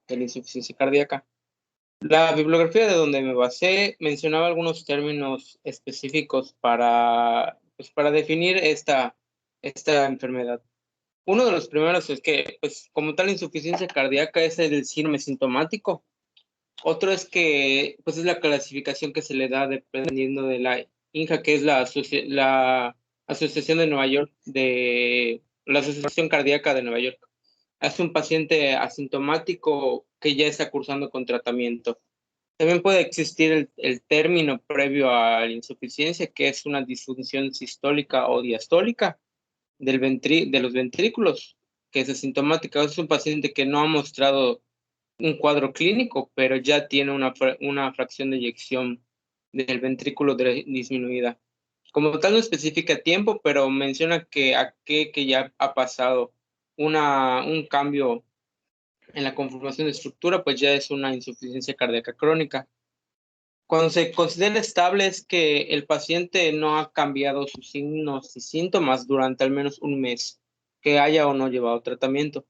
de la insuficiencia cardíaca. La bibliografía de donde me basé mencionaba algunos términos específicos para definir esta enfermedad. Uno de los primeros es que, pues, como tal, insuficiencia cardíaca es el síndrome sintomático. Otro es que, pues, es la clasificación que se le da dependiendo de la INJA, que es la Asociación de Nueva York, de la Asociación Cardíaca de Nueva York. Es un paciente asintomático que ya está cursando con tratamiento. También puede existir el término previo a la insuficiencia, que es una disfunción sistólica o diastólica de los ventrículos, que es asintomática. Es un paciente que no ha mostrado un cuadro clínico, pero ya tiene una fracción de eyección del ventrículo disminuida. Como tal, no especifica tiempo, pero menciona que ya ha pasado un cambio en la conformación de estructura, pues ya es una insuficiencia cardíaca crónica. Cuando se considera estable es que el paciente no ha cambiado sus signos y síntomas durante al menos un mes, que haya o no llevado tratamiento.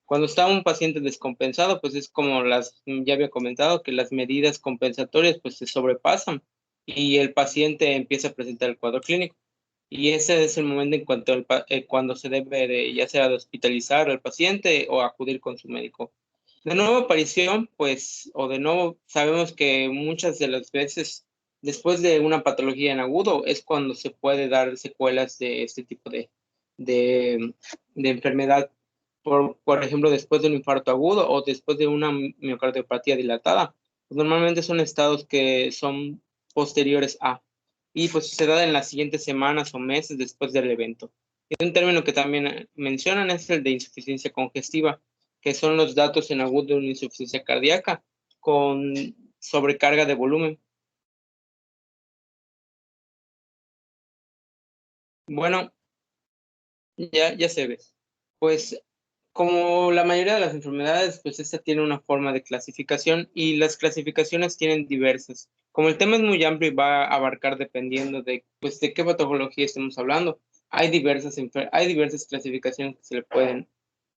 Cuando está un paciente descompensado, pues es como ya había comentado, que las medidas compensatorias pues se sobrepasan y el paciente empieza a presentar el cuadro clínico. Y ese es el momento en cuando se debe de, ya sea de hospitalizar al paciente o acudir con su médico. De nuevo aparición, pues, o de nuevo, sabemos que muchas de las veces después de una patología en agudo es cuando se puede dar secuelas de este tipo de, de enfermedad, por ejemplo, después de un infarto agudo o después de una miocardiopatía dilatada. Pues normalmente son estados que son posteriores a, y pues se da en las siguientes semanas o meses después del evento. Y un término que también mencionan es el de insuficiencia congestiva, que son los datos en agudo de una insuficiencia cardíaca con sobrecarga de volumen. Bueno, ya se ve. Pues como la mayoría de las enfermedades, pues esta tiene una forma de clasificación y las clasificaciones tienen diversas. Como el tema es muy amplio y va a abarcar dependiendo de, pues, de qué patología estemos hablando, hay diversas clasificaciones que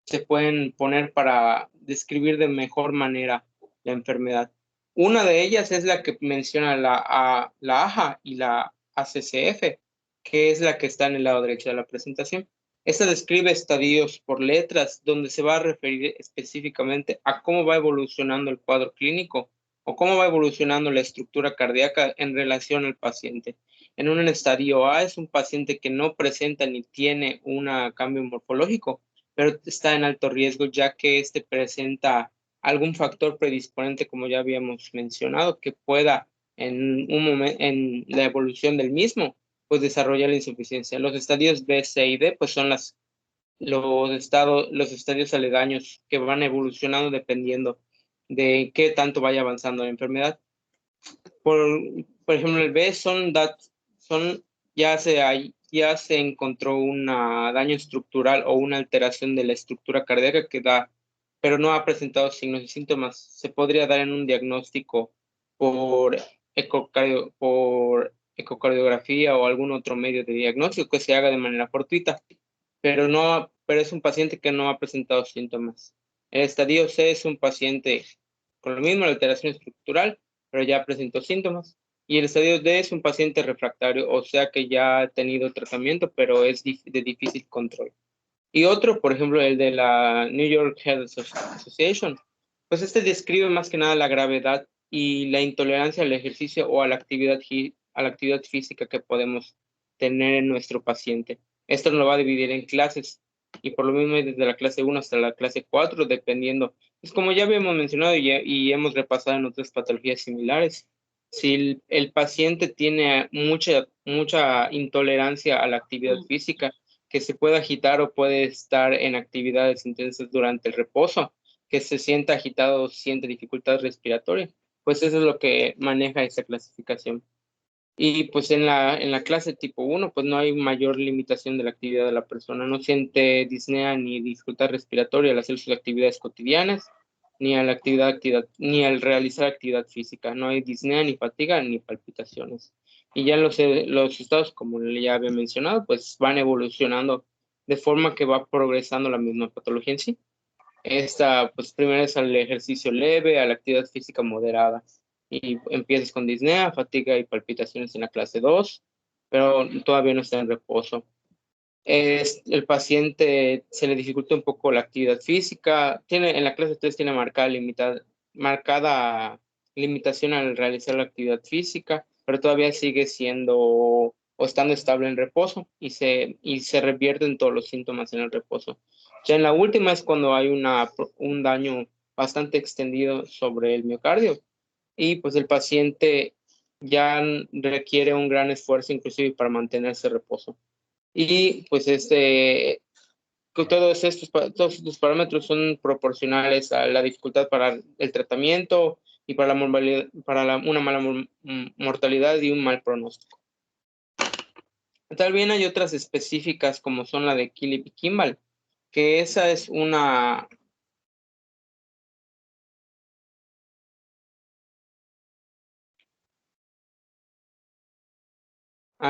se pueden poner para describir de mejor manera la enfermedad. Una de ellas es la que menciona la AJA y la ACCF, que es la que está en el lado derecho de la presentación. Esta describe estadios por letras, donde se va a referir específicamente a cómo va evolucionando el cuadro clínico o cómo va evolucionando la estructura cardíaca en relación al paciente. En un estadio A es un paciente que no presenta ni tiene un cambio morfológico, pero está en alto riesgo ya que este presenta algún factor predisponente, como ya habíamos mencionado, que pueda en la evolución del mismo pues desarrolla la insuficiencia. Los estadios B, C y D, pues son los estadios aledaños que van evolucionando dependiendo de qué tanto vaya avanzando la enfermedad. Por, por ejemplo, el B son ya se encontró un daño estructural o una alteración de la estructura cardíaca que da, pero no ha presentado signos y síntomas. Se podría dar en un diagnóstico por por ecocardiografía o algún otro medio de diagnóstico que se haga de manera fortuita, pero es un paciente que no ha presentado síntomas. El estadio C es un paciente con lo mismo, la alteración estructural, pero ya presentó síntomas. Y el estadio D es un paciente refractario, o sea que ya ha tenido tratamiento, pero es de difícil control. Y otro, por ejemplo, el de la New York Heart Association, pues este describe más que nada la gravedad y la intolerancia al ejercicio o a a la actividad física que podemos tener en nuestro paciente. Esto nos lo va a dividir en clases y por lo mismo desde la clase 1 hasta la clase 4, dependiendo. Pues como ya habíamos mencionado y hemos repasado en otras patologías similares, si el paciente tiene mucha intolerancia a la actividad física, que se puede agitar o puede estar en actividades intensas durante el reposo, que se sienta agitado o siente dificultad respiratoria, pues eso es lo que maneja esa clasificación. Y pues en la clase tipo 1 pues no hay mayor limitación de la actividad de la persona, no siente disnea ni dificultad respiratoria al hacer sus actividades cotidianas, ni al realizar actividad física, no hay disnea, ni fatiga, ni palpitaciones. Y ya los estados, como ya había mencionado, pues van evolucionando de forma que va progresando la misma patología en sí. Esta, pues primero es al ejercicio leve, a la actividad física moderada. Y empiezas con disnea, fatiga y palpitaciones en la clase 2, pero todavía no está en reposo. El paciente se le dificulta un poco la actividad física. En la clase 3 tiene marcada limitación al realizar la actividad física, pero todavía sigue siendo o estando estable en reposo y se revierten todos los síntomas en el reposo. Ya en la última es cuando hay un daño bastante extendido sobre el miocardio y pues el paciente ya requiere un gran esfuerzo inclusive para mantenerse en reposo. Y pues que todos estos parámetros son proporcionales a la dificultad para el tratamiento y para una mala mortalidad y un mal pronóstico. También hay otras específicas como son la de Killip y Kimball, que esa es una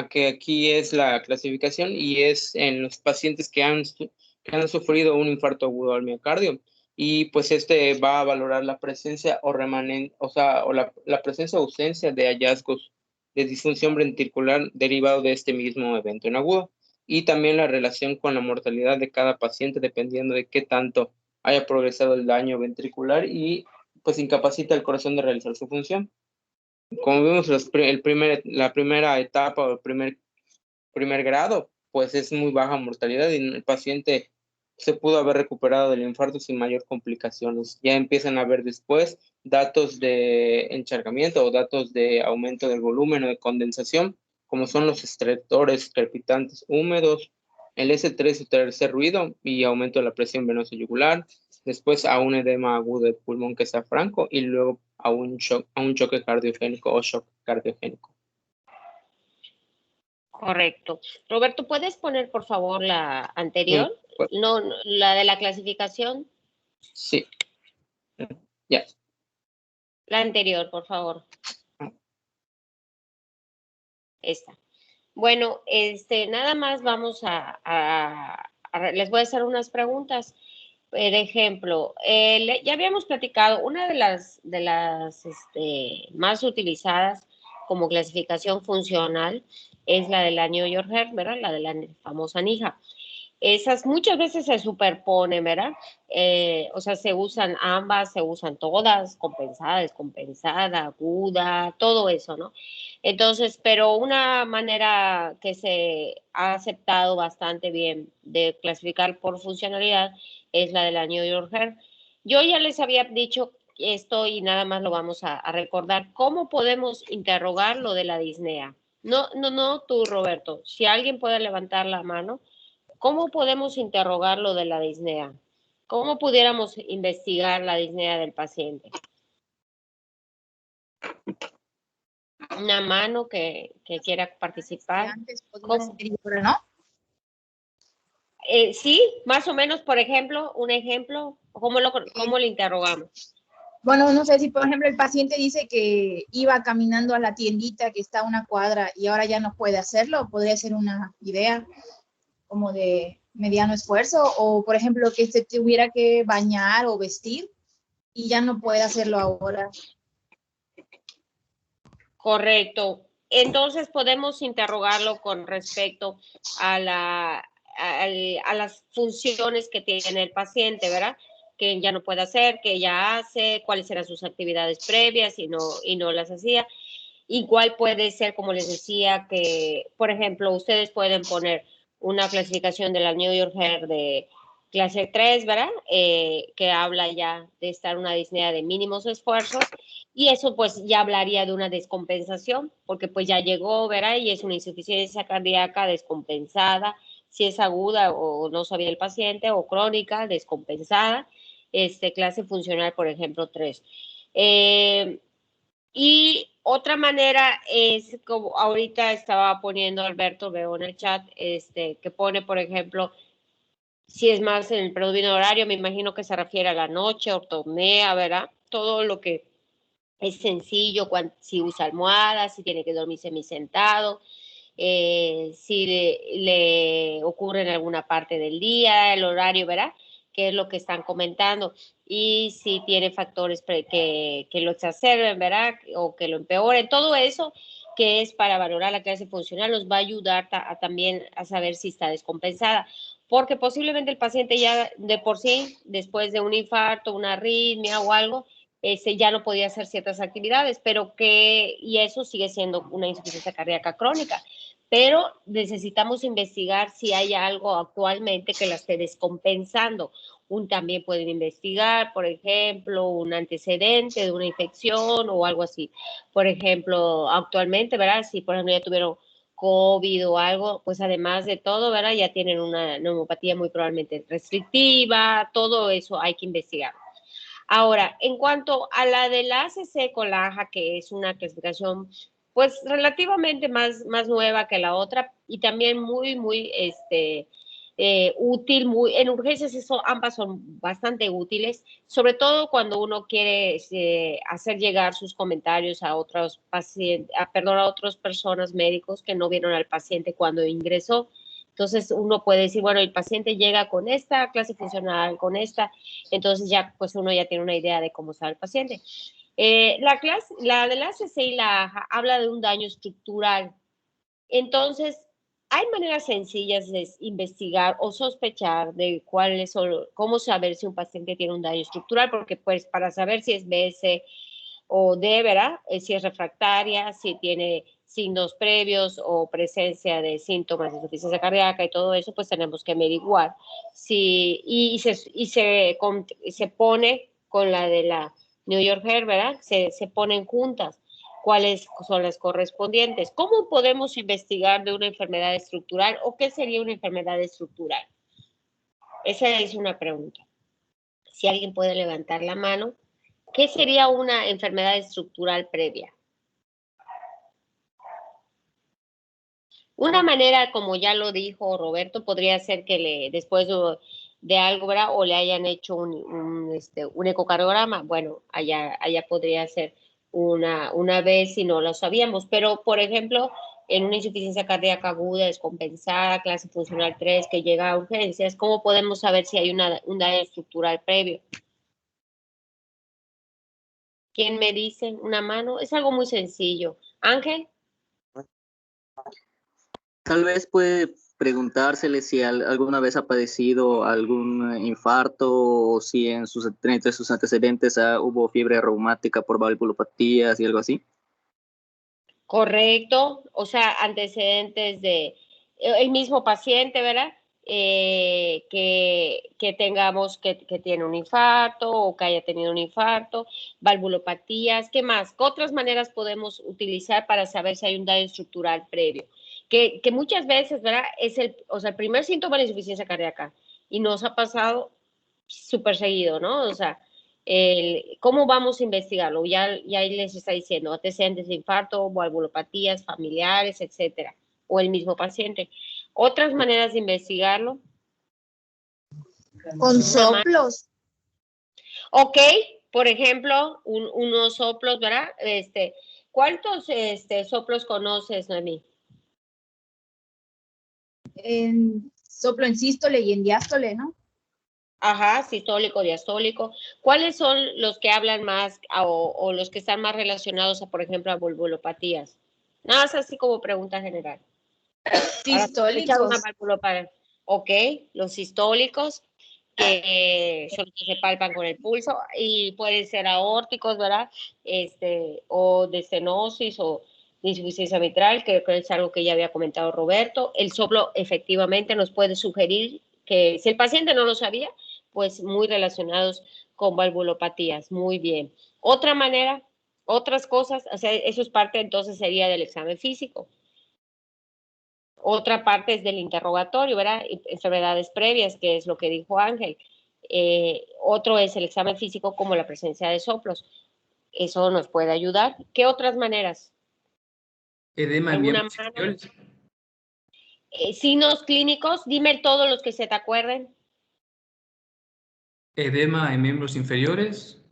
que aquí es la clasificación y es en los pacientes que han sufrido un infarto agudo al miocardio. Y pues este va a valorar la presencia o remanente, o sea, o la presencia o ausencia de hallazgos de disfunción ventricular derivado de este mismo evento en agudo. Y también la relación con la mortalidad de cada paciente dependiendo de qué tanto haya progresado el daño ventricular y pues incapacita el corazón de realizar su función. Como vimos, la primera etapa o el primer grado, pues es muy baja mortalidad y el paciente se pudo haber recuperado del infarto sin mayor complicaciones. Ya empiezan a ver después datos de encharcamiento o datos de aumento del volumen o de condensación, como son los estertores crepitantes húmedos, el S3 o tercer ruido y aumento de la presión venosa yugular, después a un edema agudo de pulmón que sea franco y luego a un choque cardiogénico o shock cardiogénico. Correcto. Roberto, ¿puedes poner por favor la Mm, anterior? pues, No, la de la clasificación. sí, ya. La anterior, por favor. Esta. Bueno, nada más vamos les voy a hacer unas preguntas. Por ejemplo, ya habíamos platicado, una de las más utilizadas como clasificación funcional es la de la New York Heart, ¿verdad? La de la famosa NIJA. Esas muchas veces se superponen, ¿verdad? O sea, se usan ambas, se usan todas, compensada, descompensada, aguda, todo eso, ¿no? Entonces, pero una manera que se ha aceptado bastante bien de clasificar por funcionalidad es la de la New York Heart. Yo ya les había dicho esto y nada más lo vamos a recordar. ¿Cómo podemos interrogar lo de la disnea? No, tú, Roberto. Si alguien puede levantar la mano, ¿cómo podemos interrogar lo de la disnea? ¿Cómo pudiéramos investigar la disnea del paciente? Una mano que quiera participar. Antes podría ¿Cómo? ser ahora, ¿no? Sí, más o menos, por ejemplo, un ejemplo, ¿cómo lo interrogamos? Bueno, no sé si, por ejemplo, el paciente dice que iba caminando a la tiendita que está a una cuadra y ahora ya no puede hacerlo, podría ser una idea como de mediano esfuerzo, o por ejemplo, que se tuviera que bañar o vestir y ya no puede hacerlo ahora. Correcto. Entonces podemos interrogarlo con respecto a las funciones que tiene el paciente, ¿verdad? Que ya no puede hacer, que ya hace, cuáles eran sus actividades previas y no las hacía. Igual puede ser, como les decía, que, por ejemplo, ustedes pueden poner una clasificación de la New York Heart de clase 3, ¿verdad? Que habla ya de estar una disnea de mínimos esfuerzos y eso pues ya hablaría de una descompensación porque pues ya llegó, ¿verdad? Y es una insuficiencia cardíaca descompensada, si es aguda o no sabía el paciente, o crónica descompensada, clase funcional, por ejemplo, 3. Y otra manera es, como ahorita estaba poniendo Alberto, veo en el chat, que pone, por ejemplo, si es más en el predominio horario, me imagino que se refiere a la noche, ortopnea, ¿verdad? Todo lo que es sencillo, si usa almohadas, si tiene que dormir semisentado, si le ocurre en alguna parte del día, el horario, ¿verdad? qué es lo que están comentando y si tiene factores que lo exacerben, ¿verdad? O que lo empeoren. Todo eso que es para valorar la clase funcional nos va a ayudar también a saber si está descompensada. Porque posiblemente el paciente ya de por sí, después de un infarto, una arritmia o algo, ya no podía hacer ciertas actividades, y eso sigue siendo una insuficiencia cardíaca crónica. Pero necesitamos investigar si hay algo actualmente que la esté descompensando. También pueden investigar, por ejemplo, un antecedente de una infección o algo así. Por ejemplo, actualmente, ¿verdad? Si, por ejemplo, ya tuvieron COVID o algo, pues además de todo, ¿verdad? Ya tienen una neumopatía muy probablemente restrictiva, todo eso hay que investigar. Ahora, en cuanto a la de la ACC con la AJA, que es una clasificación pues relativamente más nueva que la otra y también muy útil, en urgencias ambas son bastante útiles, sobre todo cuando uno quiere hacer llegar sus comentarios a otros pacientes, a otras personas médicos que no vieron al paciente cuando ingresó. Entonces uno puede decir, bueno, el paciente llega con esta clase funcional, con esta, entonces ya pues uno ya tiene una idea de cómo está el paciente. La de la ACC y la AJA habla de un daño estructural. Entonces, hay maneras sencillas de investigar o sospechar de cómo saber si un paciente tiene un daño estructural, porque pues para saber si es BS o D, ¿verdad? Si es refractaria, si tiene signos previos o presencia de síntomas de insuficiencia cardíaca y todo eso, pues tenemos que averiguar. Se pone con la de la New York Heart, ¿verdad? Se ponen juntas cuáles son las correspondientes. ¿Cómo podemos investigar de una enfermedad estructural o qué sería una enfermedad estructural? Esa es una pregunta. Si alguien puede levantar la mano, ¿qué sería una enfermedad estructural previa? Una manera, como ya lo dijo Roberto, podría ser que después de algo, ¿verdad? O le hayan hecho un ecocardiograma. Bueno, allá podría ser una vez si no lo sabíamos. Pero, por ejemplo, en una insuficiencia cardíaca aguda, descompensada, clase funcional 3, que llega a urgencias, ¿cómo podemos saber si hay un daño estructural previo? ¿Quién me dice? ¿Una mano? Es algo muy sencillo. Ángel. Tal vez puede preguntársele si alguna vez ha padecido algún infarto o si entre sus antecedentes hubo fiebre reumática por valvulopatías y algo así. Correcto, o sea, antecedentes de el mismo paciente, ¿verdad? Que tengamos que tiene un infarto o que haya tenido un infarto, valvulopatías, ¿qué más? ¿Qué otras maneras podemos utilizar para saber si hay un daño estructural previo? Que muchas veces, ¿verdad? El primer síntoma de insuficiencia cardíaca y nos ha pasado súper seguido, ¿no? O sea, ¿cómo vamos a investigarlo? Ya ahí les está diciendo antecedentes de infarto, valvulopatías familiares, etcétera, o el mismo paciente. Otras maneras de investigarlo. Con soplos. Ok, por ejemplo, unos soplos, ¿verdad? ¿Cuántos soplos conoces, Noemí? Soplo en sístole y en diástole, ¿no? Ajá, sistólico, diastólico. ¿Cuáles son los que hablan más o los que están más relacionados a, por ejemplo, a valvulopatías? Nada más así como pregunta general. Sistólicos. Ok, los sistólicos, que son los que se palpan con el pulso y pueden ser aórticos, ¿verdad? O de estenosis o de insuficiencia mitral, que es algo que ya había comentado Roberto. El soplo efectivamente nos puede sugerir que si el paciente no lo sabía, pues muy relacionados con valvulopatías. Muy bien. Otra manera, otras cosas, o sea, eso es parte entonces sería del examen físico. Otra parte es del interrogatorio, ¿verdad? Enfermedades previas, que es lo que dijo Ángel. Otro es el examen físico como la presencia de soplos. Eso nos puede ayudar. ¿Qué otras maneras? Edema en miembros inferiores. Signos clínicos, dime todos los que se te acuerden. Edema en miembros inferiores.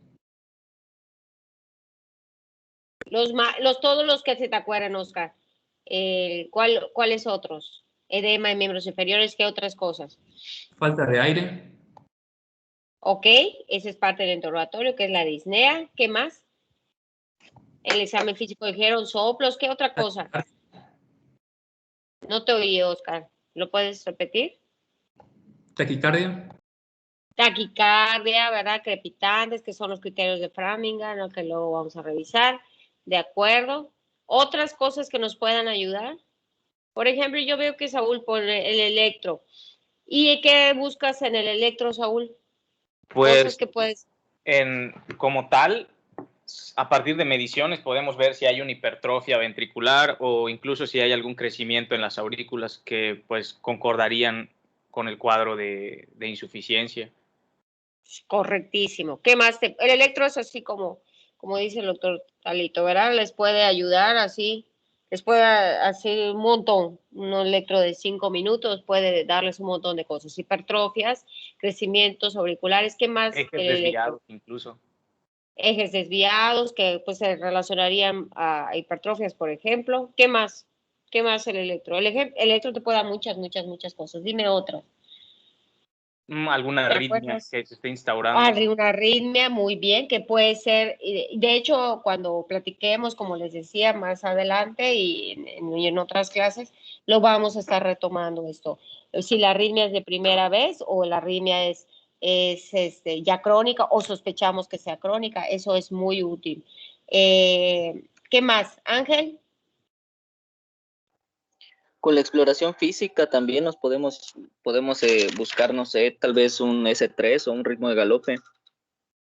Todos los que se te acuerdan, Oscar. ¿Cuáles otros? Edema en miembros inferiores, ¿qué otras cosas? Falta de aire. Ok, esa es parte del interrogatorio, que es la disnea. ¿Qué más? El examen físico dijeron soplos. ¿Qué otra cosa? No te oí, Oscar. ¿Lo puedes repetir? Taquicardia. Taquicardia, ¿verdad? Crepitantes, que son los criterios de Framingham, ¿no? Que luego vamos a revisar. De acuerdo. Otras cosas que nos puedan ayudar. Por ejemplo, yo veo que Saúl pone el electro. ¿Y qué buscas en el electro, Saúl? Pues Cosas que puedes... como tal, a partir de mediciones podemos ver si hay una hipertrofia ventricular o incluso si hay algún crecimiento en las aurículas que pues concordarían con el cuadro de insuficiencia. Correctísimo. ¿Qué más? El electro es así como dice el doctor Talito, ¿verdad? Les puede ayudar así, les puede hacer un montón. Un electro de 5 minutos puede darles un montón de cosas. Hipertrofias, crecimientos auriculares, ¿qué más? Ejes El desviados electro. incluso. Ejes desviados que pues se relacionarían a hipertrofias, por ejemplo. ¿Qué más? ¿Qué más el electro? El electro te puede dar muchas cosas. Dime otra. Alguna ¿Te arritmia acuerdas? que se esté instaurando. Una arritmia, muy bien, que puede ser, de hecho, cuando platiquemos, como les decía, más adelante y en otras clases, lo vamos a estar retomando esto. Si la arritmia es de primera vez o la arritmia es ya crónica o sospechamos que sea crónica, eso es muy útil. ¿Qué más, Ángel? Con la exploración física también nos podemos buscar, no sé, tal vez un S3 o un ritmo de galope.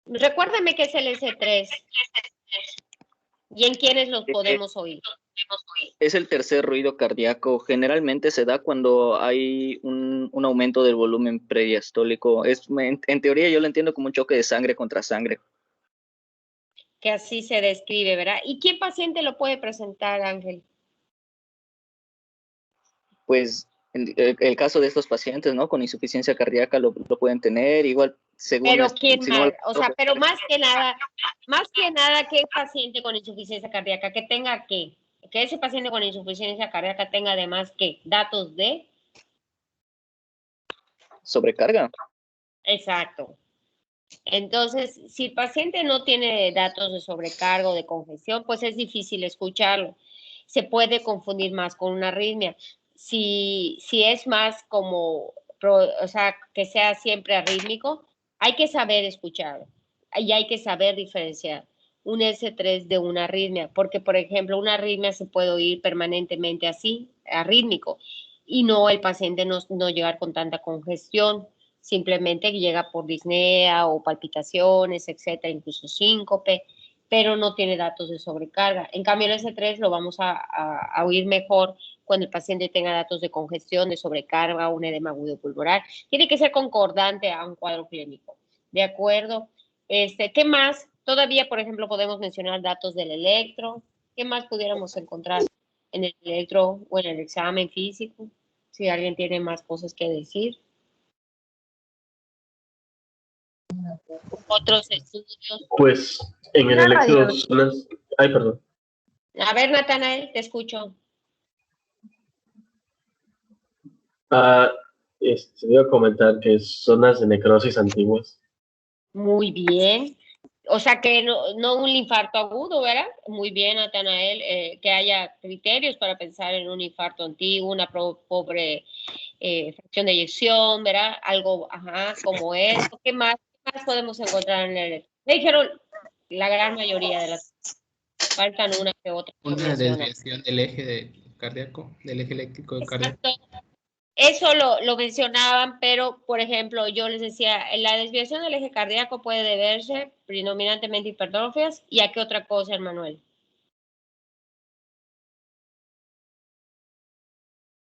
Recuérdame qué es el S3 y en quiénes los podemos oír. Es el tercer ruido cardíaco. Generalmente se da cuando hay un aumento del volumen prediastólico. En teoría yo lo entiendo como un choque de sangre contra sangre. Que así se describe, ¿verdad? ¿Y qué paciente lo puede presentar, Ángel? Pues en el caso de estos pacientes, ¿no? Con insuficiencia cardíaca lo pueden tener, igual según... Pero ¿quién si más? no, O sea, pero más que nada, ¿qué paciente con insuficiencia cardíaca que tenga que ese paciente con insuficiencia cardíaca tenga además que datos de... sobrecarga. Exacto. Entonces, si el paciente no tiene datos de sobrecarga o de congestión, pues es difícil escucharlo. Se puede confundir más con una arritmia. Si es más como, o sea, que sea siempre arrítmico, hay que saber escucharlo y hay que saber diferenciar un S3 de una arritmia, porque, por ejemplo, una arritmia se puede oír permanentemente así, arrítmico, y no el paciente no llegar con tanta congestión, simplemente llega por disnea o palpitaciones, etcétera, incluso síncope, pero no tiene datos de sobrecarga. En cambio, el S3 lo vamos a oír mejor cuando el paciente tenga datos de congestión, de sobrecarga, un edema agudo pulmonar. Tiene que ser concordante a un cuadro clínico. ¿De acuerdo? ¿Qué más? Todavía, por ejemplo, podemos mencionar datos del electro. ¿Qué más pudiéramos encontrar en el electro o en el examen físico? Si alguien tiene más cosas que decir. Otros estudios. Pues en el electro zonas... Ay, perdón. A ver, Natanael, te escucho. Voy a comentar que zonas de necrosis antiguas. Muy bien. O sea que no un infarto agudo, ¿verdad? Muy bien, Natanael, que haya criterios para pensar en un infarto antiguo, una pobre fracción de eyección, ¿verdad? Algo, como esto. ¿Qué más podemos encontrar en el? Me dijeron la gran mayoría de las. Faltan una que otra. Una desviación del eje cardíaco, del eje eléctrico cardíaco. Eso lo mencionaban, pero, por ejemplo, yo les decía, la desviación del eje cardíaco puede deberse predominantemente a hipertrofias. ¿Y a qué otra cosa, Manuel?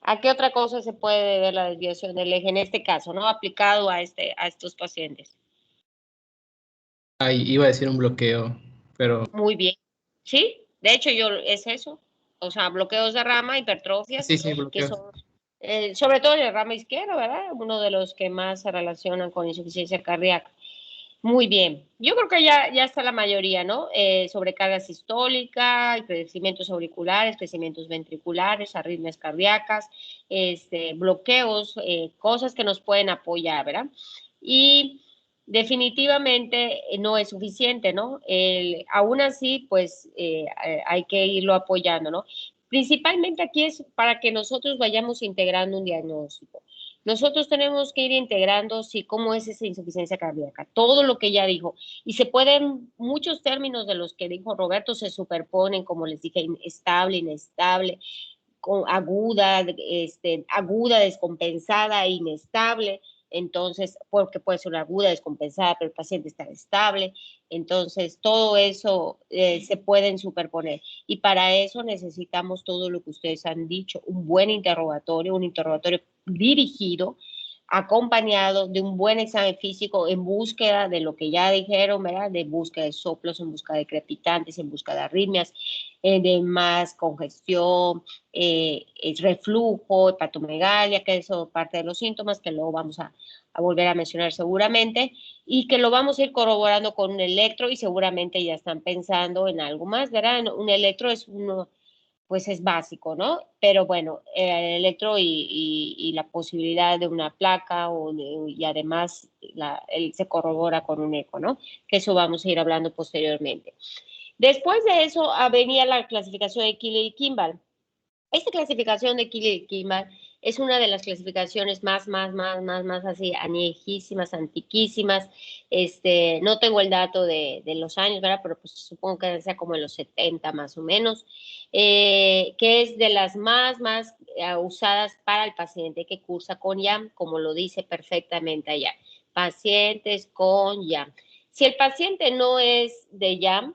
¿A qué otra cosa se puede deber la desviación del eje en este caso, no aplicado a estos pacientes? Iba a decir un bloqueo, pero... Muy bien. Sí, de hecho es eso. O sea, bloqueos de rama, hipertrofias, Sí, bloqueos. que son, sobre todo en el rama izquierdo, ¿verdad? Uno de los que más se relacionan con insuficiencia cardíaca. Muy bien. Yo creo que ya está la mayoría, ¿no? Sobrecarga sistólica, crecimientos auriculares, crecimientos ventriculares, arritmias cardíacas, bloqueos, cosas que nos pueden apoyar, ¿verdad? Y definitivamente no es suficiente, ¿no? Aún así, pues hay que irlo apoyando, ¿no? Principalmente aquí es para que nosotros vayamos integrando un diagnóstico. Nosotros tenemos que ir integrando, sí, cómo es esa insuficiencia cardíaca, todo lo que ya dijo. Y se pueden, muchos términos de los que dijo Roberto se superponen, como les dije, estable, inestable, aguda, aguda, descompensada, inestable. Entonces, porque puede ser una aguda, descompensada, pero el paciente está estable. Entonces, todo eso se pueden superponer. Y para eso necesitamos todo lo que ustedes han dicho, un buen interrogatorio, un interrogatorio dirigido, acompañado de un buen examen físico en búsqueda de lo que ya dijeron, ¿verdad? De búsqueda de soplos, en busca de crepitantes, en busca de arritmias, de más congestión, reflujo, hepatomegalia, que eso parte de los síntomas, que luego vamos a volver a mencionar seguramente, y que lo vamos a ir corroborando con un electro, y seguramente ya están pensando en algo más, ¿verdad? Un electro es uno, pues es básico, ¿no? Pero bueno, el electro y la posibilidad de una placa y además él se corrobora con un eco, ¿no? Que eso vamos a ir hablando posteriormente. Después de eso venía la clasificación de Killer y Kimball. Esta clasificación de Killer y Kimball es una de las clasificaciones más así, añejísimas, antiquísimas. No tengo el dato de los años, ¿verdad? Pero pues supongo que sea como en los 70 más o menos, que es de las más usadas para el paciente que cursa con YAM, como lo dice perfectamente allá. Pacientes con YAM. Si el paciente no es de YAM,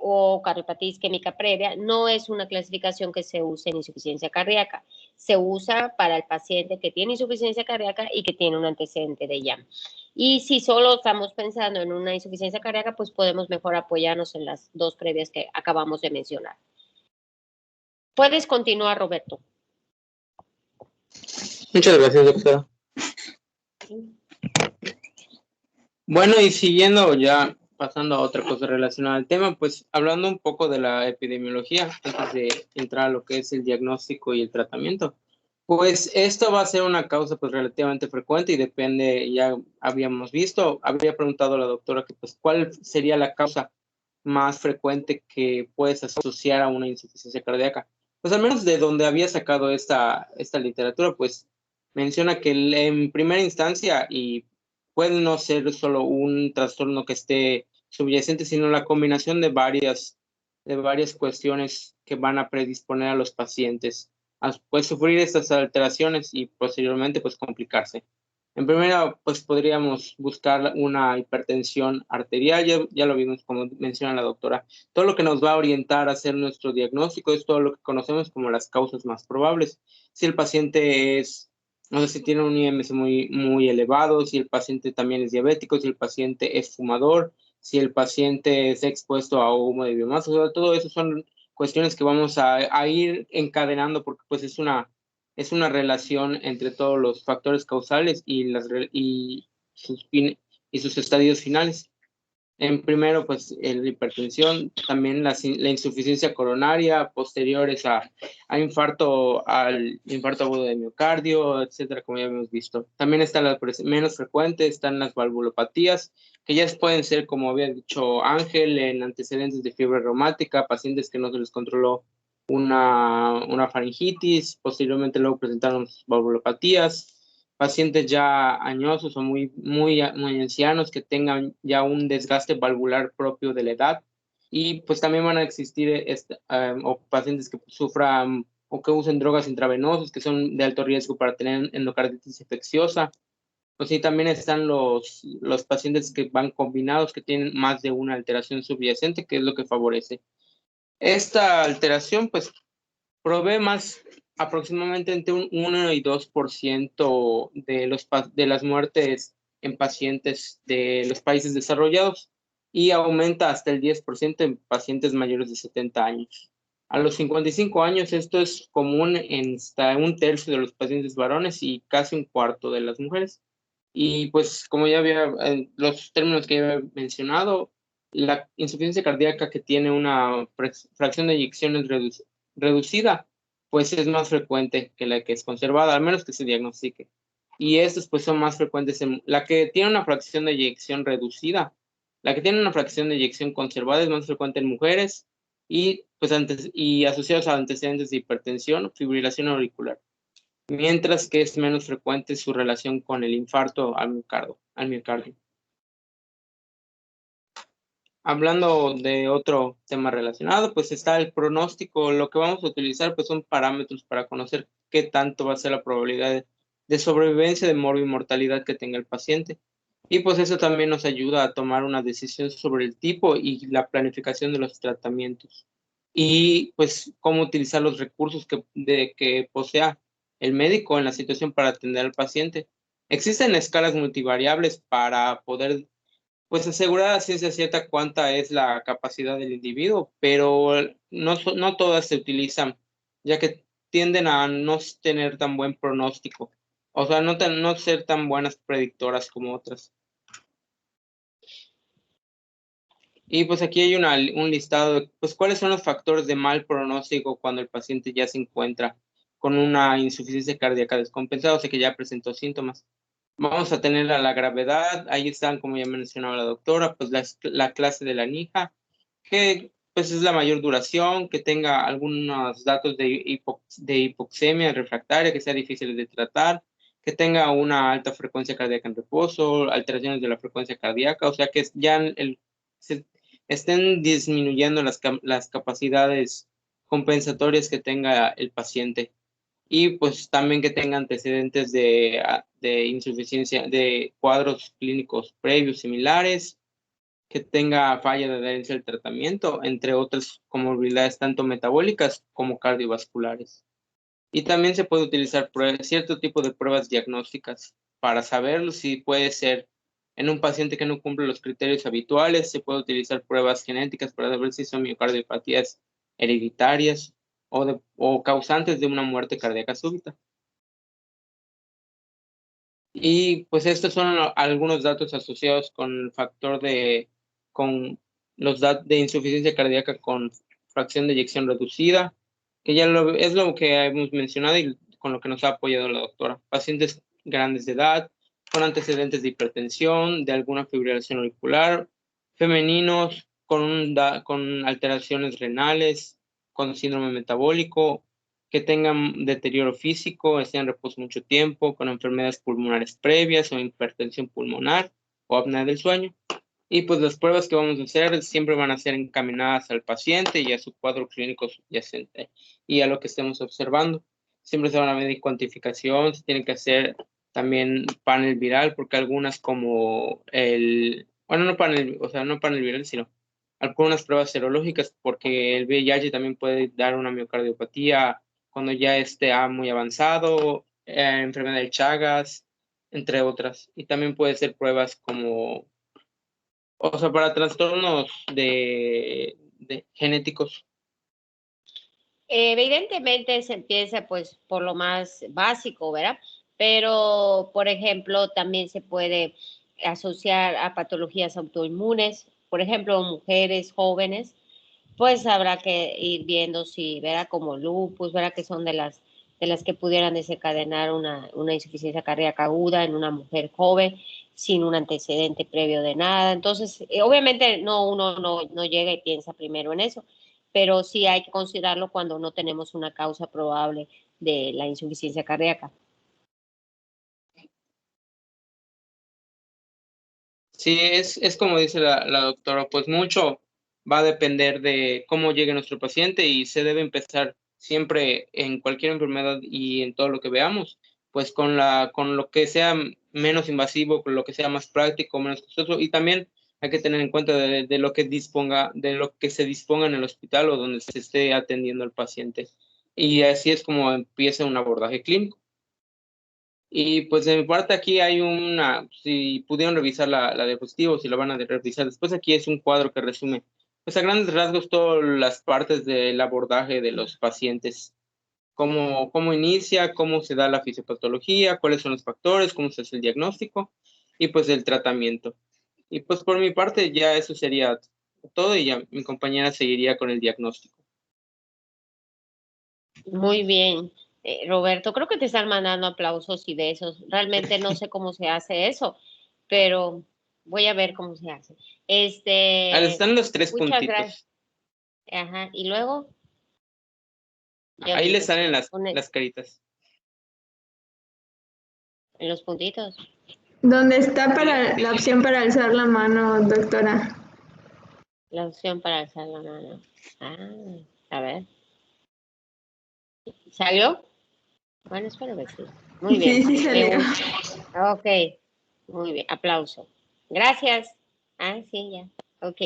o cardiopatía isquémica previa, no es una clasificación que se use en insuficiencia cardíaca. Se usa para el paciente que tiene insuficiencia cardíaca y que tiene un antecedente de YAM. Y si solo estamos pensando en una insuficiencia cardíaca, pues podemos mejor apoyarnos en las dos previas que acabamos de mencionar. Puedes continuar, Roberto. Muchas gracias, doctora. Bueno, y siguiendo ya, pasando a otra cosa relacionada al tema, pues hablando un poco de la epidemiología, antes de entrar a lo que es el diagnóstico y el tratamiento, pues esto va a ser una causa pues relativamente frecuente y depende, ya habíamos visto, había preguntado a la doctora que pues cuál sería la causa más frecuente que puedes asociar a una insuficiencia cardíaca. Pues al menos de donde había sacado esta literatura, pues menciona que en primera instancia, y puede no ser solo un trastorno que esté subyacente, sino la combinación de varias cuestiones que van a predisponer a los pacientes a pues, sufrir estas alteraciones y posteriormente pues complicarse. En primera, pues podríamos buscar una hipertensión arterial, ya lo vimos como menciona la doctora. Todo lo que nos va a orientar a hacer nuestro diagnóstico es todo lo que conocemos como las causas más probables. Si el paciente no sé si tiene un IMC muy elevado, si el paciente también es diabético, si el paciente es fumador, si el paciente es expuesto a humo de biomasa, o sea, todo eso son cuestiones que vamos a ir encadenando porque pues es una relación entre todos los factores causales y sus estadios finales. En primero, pues, la hipertensión, también la insuficiencia coronaria, posteriores al infarto agudo de miocardio, etcétera, como ya hemos visto. También están las menos frecuentes, están las valvulopatías, que ya pueden ser, como había dicho Ángel, en antecedentes de fiebre reumática, pacientes que no se les controló una faringitis, posteriormente luego presentaron valvulopatías, pacientes ya añosos o muy ancianos que tengan ya un desgaste valvular propio de la edad. Y pues también van a existir o pacientes que sufran o que usen drogas intravenosas que son de alto riesgo para tener endocarditis infecciosa. Pues sí, también están los pacientes que van combinados, que tienen más de una alteración subyacente, que es lo que favorece. Esta alteración, pues, provee más aproximadamente entre un 1 y 2% de las muertes en pacientes de los países desarrollados y aumenta hasta el 10% en pacientes mayores de 70 años. A los 55 años esto es común en hasta un tercio de los pacientes varones y casi un cuarto de las mujeres. Y pues como ya había, los términos que ya había mencionado, la insuficiencia cardíaca que tiene una fracción de eyecciones reducida, pues es más frecuente que la que es conservada, al menos que se diagnostique. y estos pues son más frecuentes en la que tiene una fracción de eyección reducida. La que tiene una fracción de eyección conservada es más frecuente en mujeres y pues y asociados a antecedentes de hipertensión o fibrilación auricular, mientras que es menos frecuente su relación con el infarto al miocardio. Hablando de otro tema relacionado, pues está el pronóstico. Lo que vamos a utilizar pues son parámetros para conocer qué tanto va a ser la probabilidad de sobrevivencia, de mortalidad que tenga el paciente. Y pues eso también nos ayuda a tomar una decisión sobre el tipo y la planificación de los tratamientos. Y pues cómo utilizar los recursos que posea el médico en la situación para atender al paciente. Existen escalas multivariables para poder pues asegurar a ciencia cierta cuánta es la capacidad del individuo, pero no todas se utilizan, ya que tienden a no tener tan buen pronóstico, o sea, no ser tan buenas predictoras como otras. Y pues aquí hay un listado de pues cuáles son los factores de mal pronóstico cuando el paciente ya se encuentra con una insuficiencia cardíaca descompensada, o sea que ya presentó síntomas. Vamos a tener la gravedad, ahí están, como ya mencionaba la doctora, pues la clase de la NIJA, que pues es la mayor duración, que tenga algunos datos de hipoxemia refractaria, que sea difícil de tratar, que tenga una alta frecuencia cardíaca en reposo, alteraciones de la frecuencia cardíaca, o sea que ya se estén disminuyendo las capacidades compensatorias que tenga el paciente. Y pues también que tenga antecedentes de insuficiencia, de cuadros clínicos previos similares, que tenga falla de adherencia al tratamiento, entre otras comorbilidades tanto metabólicas como cardiovasculares. Y también se puede utilizar cierto tipo de pruebas diagnósticas para saber si puede ser en un paciente que no cumple los criterios habituales. Se puede utilizar pruebas genéticas para ver si son miocardiopatías hereditarias o causantes de una muerte cardíaca súbita. Y pues estos son algunos datos asociados con el factor con los datos de insuficiencia cardíaca con fracción de eyección reducida, que es lo que hemos mencionado y con lo que nos ha apoyado la doctora. Pacientes grandes de edad, con antecedentes de hipertensión, de alguna fibrilación auricular, femeninos con alteraciones renales, con síndrome metabólico, que tengan deterioro físico, estén en reposo mucho tiempo, con enfermedades pulmonares previas o hipertensión pulmonar o apnea del sueño. Y pues las pruebas que vamos a hacer siempre van a ser encaminadas al paciente y a su cuadro clínico subyacente y a lo que estemos observando. Siempre se van a medir cuantificación, se tiene que hacer también panel viral, porque algunas como no panel viral, sino algunas pruebas serológicas, porque el VIH también puede dar una miocardiopatía cuando ya esté muy avanzado, enfermedad de Chagas, entre otras. Y también puede ser pruebas como, o sea, para trastornos de genéticos. Evidentemente se empieza pues por lo más básico, ¿verdad? Pero, por ejemplo, también se puede asociar a patologías autoinmunes, por ejemplo, mujeres jóvenes, pues habrá que ir viendo si, ¿verdad? Como lupus, ¿verdad? Que son de las que pudieran desencadenar una insuficiencia cardíaca aguda en una mujer joven sin un antecedente previo de nada. Entonces, obviamente uno no llega y piensa primero en eso, pero sí hay que considerarlo cuando no tenemos una causa probable de la insuficiencia cardíaca. Sí, es como dice la doctora, pues mucho va a depender de cómo llegue nuestro paciente y se debe empezar siempre en cualquier enfermedad y en todo lo que veamos, pues con lo que sea menos invasivo, con lo que sea más práctico, menos costoso, y también hay que tener en cuenta de lo que de lo que se disponga en el hospital o donde se esté atendiendo al paciente. Y así es como empieza un abordaje clínico. Y pues de mi parte aquí hay si pudieron revisar la diapositiva o si lo van a revisar después, aquí es un cuadro que resume, pues a grandes rasgos todas las partes del abordaje de los pacientes, cómo inicia, cómo se da la fisiopatología, cuáles son los factores, cómo se hace el diagnóstico y pues el tratamiento. Y pues por mi parte ya eso sería todo y ya mi compañera seguiría con el diagnóstico. Muy bien. Roberto, creo que te están mandando aplausos y besos. Realmente no sé cómo se hace eso, pero voy a ver cómo se hace. Están los 3 muchas puntitos. gracias. Ajá, y luego. Ya Ahí vi, le salen pone las caritas. en los puntitos. ¿Dónde está para la opción para alzar la mano, doctora? La opción para alzar la mano. A ver. ¿Salió? Bueno, espero que sí. Muy bien. Sí, sí salió. Me gusta. Ok. Muy bien. Aplauso. Gracias. Sí, ya. Ok.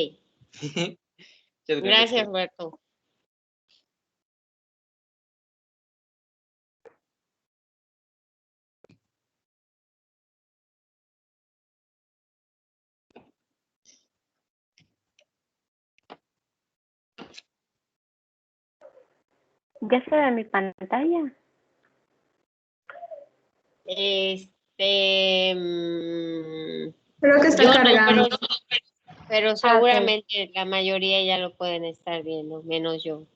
Muchas Gracias, Roberto. Ya se ve mi pantalla. Creo que está yo cargando. no, pero seguramente la mayoría ya lo pueden estar viendo, menos yo.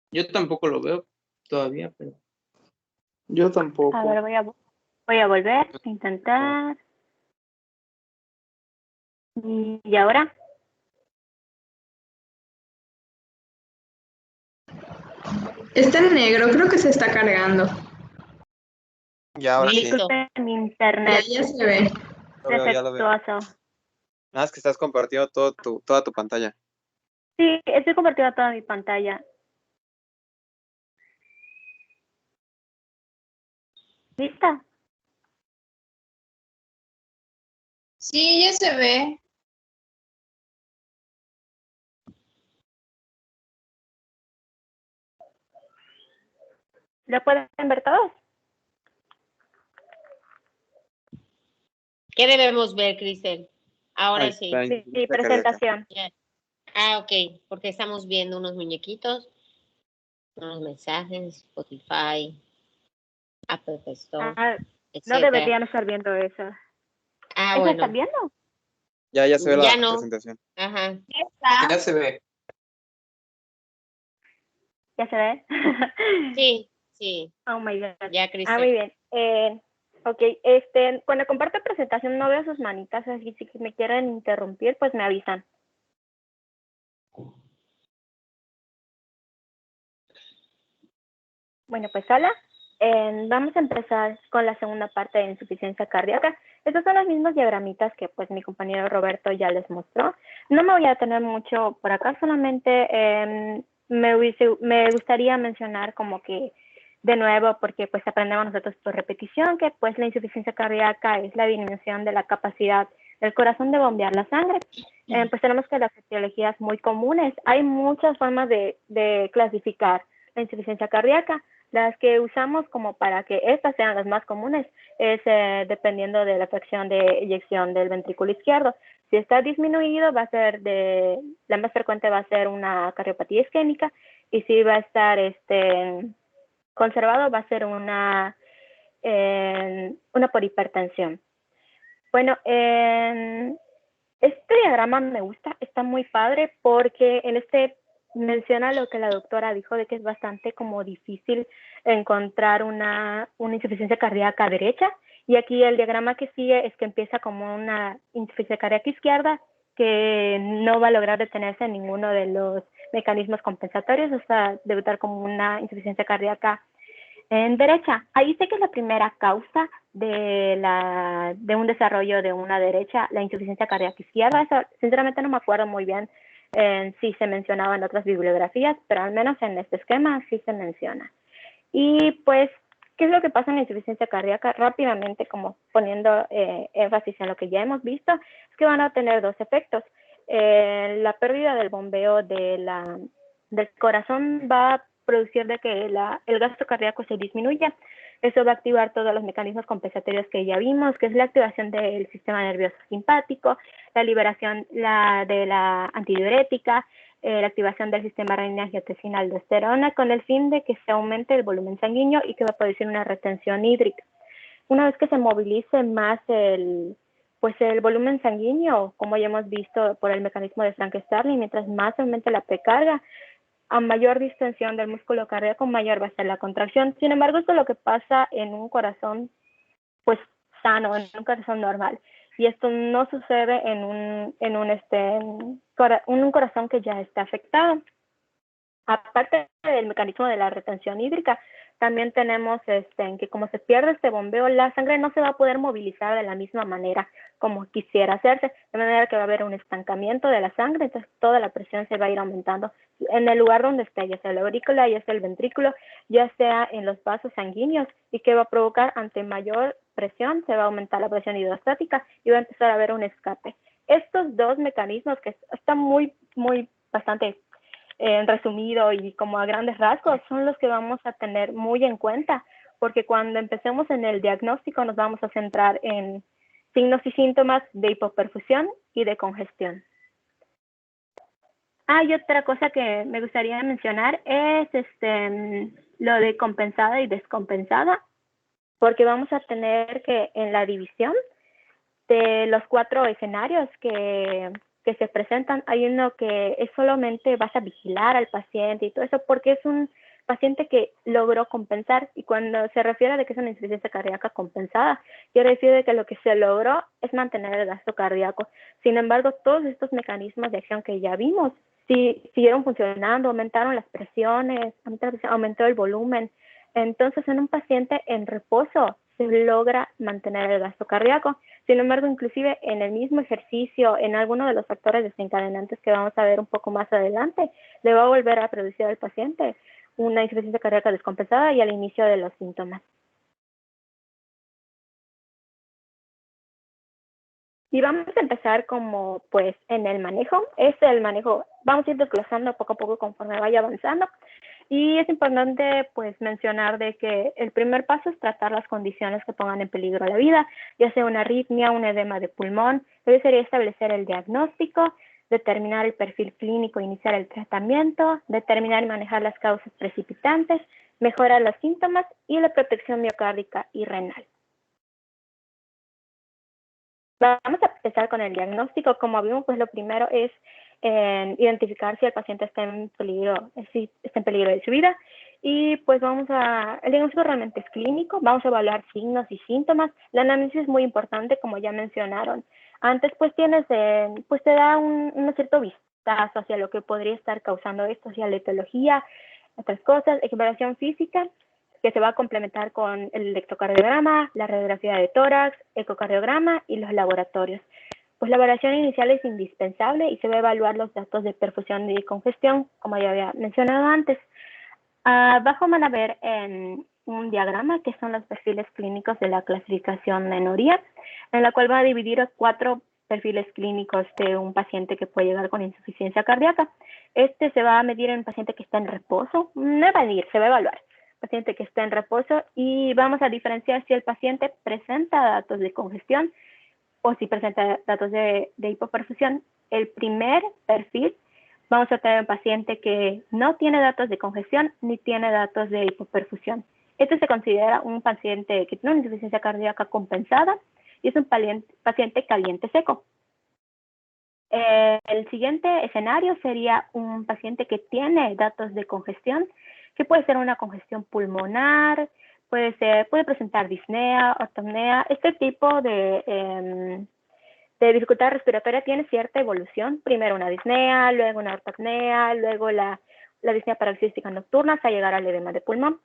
Yo tampoco lo veo todavía, pero. Yo tampoco. A ver, voy a volver a intentar. ¿Y ahora? Está en negro, creo que se está cargando. Ya, ahora sí. Listo. Mi internet Ya se ve. Ya lo veo. defectuoso. Nada más que estás compartiendo toda tu pantalla. Sí, estoy compartiendo toda mi pantalla. ¿Lista? Sí, ya se ve. ¿Lo pueden ver todos? ¿Qué debemos ver, Cristel? Ahora sí. Sí, presentación. Ok, porque estamos viendo unos muñequitos, unos mensajes, Spotify, Apple Store, No etcétera. deberían estar viendo eso. ¿Eso Bueno. están viendo? Ya se ve la no. presentación. Ajá. Ya se ve. ¿Ya se ve? Sí. Oh my God. Ya, Cristel. Muy bien. Ok, cuando comparto presentación no veo sus manitas, así que si me quieren interrumpir, pues me avisan. Bueno, pues hola. Vamos a empezar con la segunda parte de insuficiencia cardíaca. Estos son los mismos diagramitas que pues mi compañero Roberto ya les mostró. No me voy a detener mucho por acá, solamente me gustaría mencionar como que de nuevo, porque pues aprendemos nosotros por repetición, que pues la insuficiencia cardíaca es la disminución de la capacidad del corazón de bombear la sangre. Pues tenemos que las etiologías muy comunes. Hay muchas formas de clasificar la insuficiencia cardíaca. Las que usamos como para que estas sean las más comunes es dependiendo de la fracción de eyección del ventrículo izquierdo. Si está disminuido, la más frecuente va a ser una cardiopatía isquémica, y si va a estar conservado, va a ser una por hipertensión. Bueno, este diagrama me gusta, está muy padre porque en menciona lo que la doctora dijo de que es bastante como difícil encontrar una insuficiencia cardíaca derecha, y aquí el diagrama que sigue es que empieza como una insuficiencia cardíaca izquierda que no va a lograr detenerse en ninguno de los mecanismos compensatorios hasta debutar como una insuficiencia cardíaca en derecha. Ahí sé que es la primera causa de un desarrollo de una derecha, la insuficiencia cardíaca izquierda. Eso, sinceramente no me acuerdo muy bien si se mencionaba en otras bibliografías, pero al menos en este esquema sí se menciona. Y pues, ¿qué es lo que pasa en la insuficiencia cardíaca? Rápidamente, como poniendo énfasis en lo que ya hemos visto, es que van a tener dos efectos. La pérdida del bombeo del corazón va a producir de que el gasto cardíaco se disminuya. Eso va a activar todos los mecanismos compensatorios que ya vimos, que es la activación del sistema nervioso simpático, la liberación de la antidiurética, la activación del sistema renina-angiotensina-aldosterona, con el fin de que se aumente el volumen sanguíneo y que va a producir una retención hídrica. Una vez que se movilice más el volumen sanguíneo, como ya hemos visto por el mecanismo de Frank-Starling, mientras más aumente la precarga, a mayor distensión del músculo cardíaco, mayor va a ser la contracción. Sin embargo, esto es lo que pasa en un corazón pues sano, en un corazón normal. Y esto no sucede en un corazón que ya está afectado. Aparte del mecanismo de la retención hídrica, también tenemos en que como se pierde este bombeo, la sangre no se va a poder movilizar de la misma manera como quisiera hacerse, de manera que va a haber un estancamiento de la sangre, entonces toda la presión se va a ir aumentando en el lugar donde esté, ya sea la aurícula, ya sea el ventrículo, ya sea en los vasos sanguíneos, y que va a provocar ante mayor presión, se va a aumentar la presión hidrostática y va a empezar a haber un escape. Estos dos mecanismos que están bastante resumido y como a grandes rasgos, son los que vamos a tener muy en cuenta, porque cuando empecemos en el diagnóstico nos vamos a centrar en signos y síntomas de hipoperfusión y de congestión. Y otra cosa que me gustaría mencionar es lo de compensada y descompensada, porque vamos a tener que en la división de los 4 escenarios que se presentan, hay uno que es solamente vas a vigilar al paciente y todo eso, porque es un paciente que logró compensar, y cuando se refiere a que es una insuficiencia cardíaca compensada, quiere decir de que lo que se logró es mantener el gasto cardíaco. Sin embargo, todos estos mecanismos de acción que ya vimos, siguieron funcionando, aumentaron las presiones, aumentó el volumen. Entonces, en un paciente en reposo se logra mantener el gasto cardíaco. Sin embargo, inclusive en el mismo ejercicio, en alguno de los factores desencadenantes que vamos a ver un poco más adelante, le va a volver a producir al paciente una insuficiencia cardíaca descompensada y al inicio de los síntomas. Y vamos a empezar como pues en el manejo. El manejo, vamos a ir desglosando poco a poco conforme vaya avanzando. Y es importante pues mencionar de que el primer paso es tratar las condiciones que pongan en peligro la vida, ya sea una arritmia, un edema de pulmón. Luego sería establecer el diagnóstico, determinar el perfil clínico, iniciar el tratamiento, determinar y manejar las causas precipitantes, mejorar los síntomas y la protección miocárdica y renal. Vamos a empezar con el diagnóstico. Como vimos, pues lo primero es identificar si el paciente está en peligro de su vida. Y pues el diagnóstico realmente es clínico. Vamos a evaluar signos y síntomas. La anamnesis es muy importante, como ya mencionaron. Antes pues te da un cierto vistazo hacia lo que podría estar causando esto, hacia la etiología, otras cosas, exploración física, que se va a complementar con el electrocardiograma, la radiografía de tórax, ecocardiograma y los laboratorios. Pues la evaluación inicial es indispensable y se va a evaluar los datos de perfusión y congestión, como ya había mencionado antes. Abajo van a ver en un diagrama que son los perfiles clínicos de la clasificación de Noria, en la cual va a dividir 4 perfiles clínicos de un paciente que puede llegar con insuficiencia cardíaca. Se va a medir en un paciente que está en reposo, no va a medir, se va a evaluar. Paciente que está en reposo, y vamos a diferenciar si el paciente presenta datos de congestión o si presenta datos de hipoperfusión. El primer perfil, vamos a tener un paciente que no tiene datos de congestión ni tiene datos de hipoperfusión. Este se considera un paciente que tiene una insuficiencia cardíaca compensada y es un paciente caliente seco. El siguiente escenario sería un paciente que tiene datos de congestión, que puede ser una congestión pulmonar, puede presentar disnea, ortopnea. Este tipo de dificultad respiratoria tiene cierta evolución. Primero una disnea, luego una ortopnea, luego la disnea paroxística nocturna hasta llegar al edema de pulmón.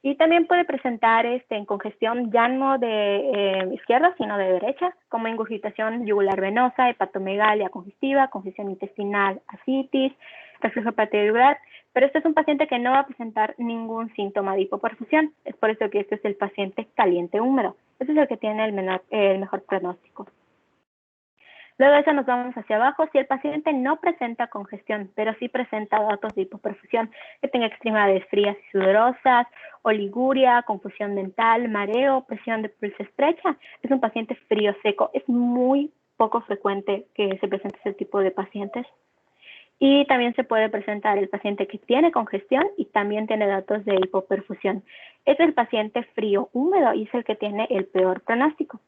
Y también puede presentar en congestión ya no de izquierda, sino de derecha, como ingurgitación yugular venosa, hepatomegalia congestiva, congestión intestinal, ascitis, reflujo hepatoyugular. Pero este es un paciente que no va a presentar ningún síntoma de hipoperfusión. Es por eso que este es el paciente caliente húmedo. Este es el que tiene el mejor pronóstico. Luego de eso nos vamos hacia abajo. Si el paciente no presenta congestión, pero sí presenta datos de hipoperfusión, que tenga extremidades frías y sudorosas, oliguria, confusión mental, mareo, presión de pulso estrecha, es un paciente frío seco. Es muy poco frecuente que se presente ese tipo de pacientes. Y también se puede presentar el paciente que tiene congestión y también tiene datos de hipoperfusión. Es el paciente frío húmedo y es el que tiene el peor pronóstico.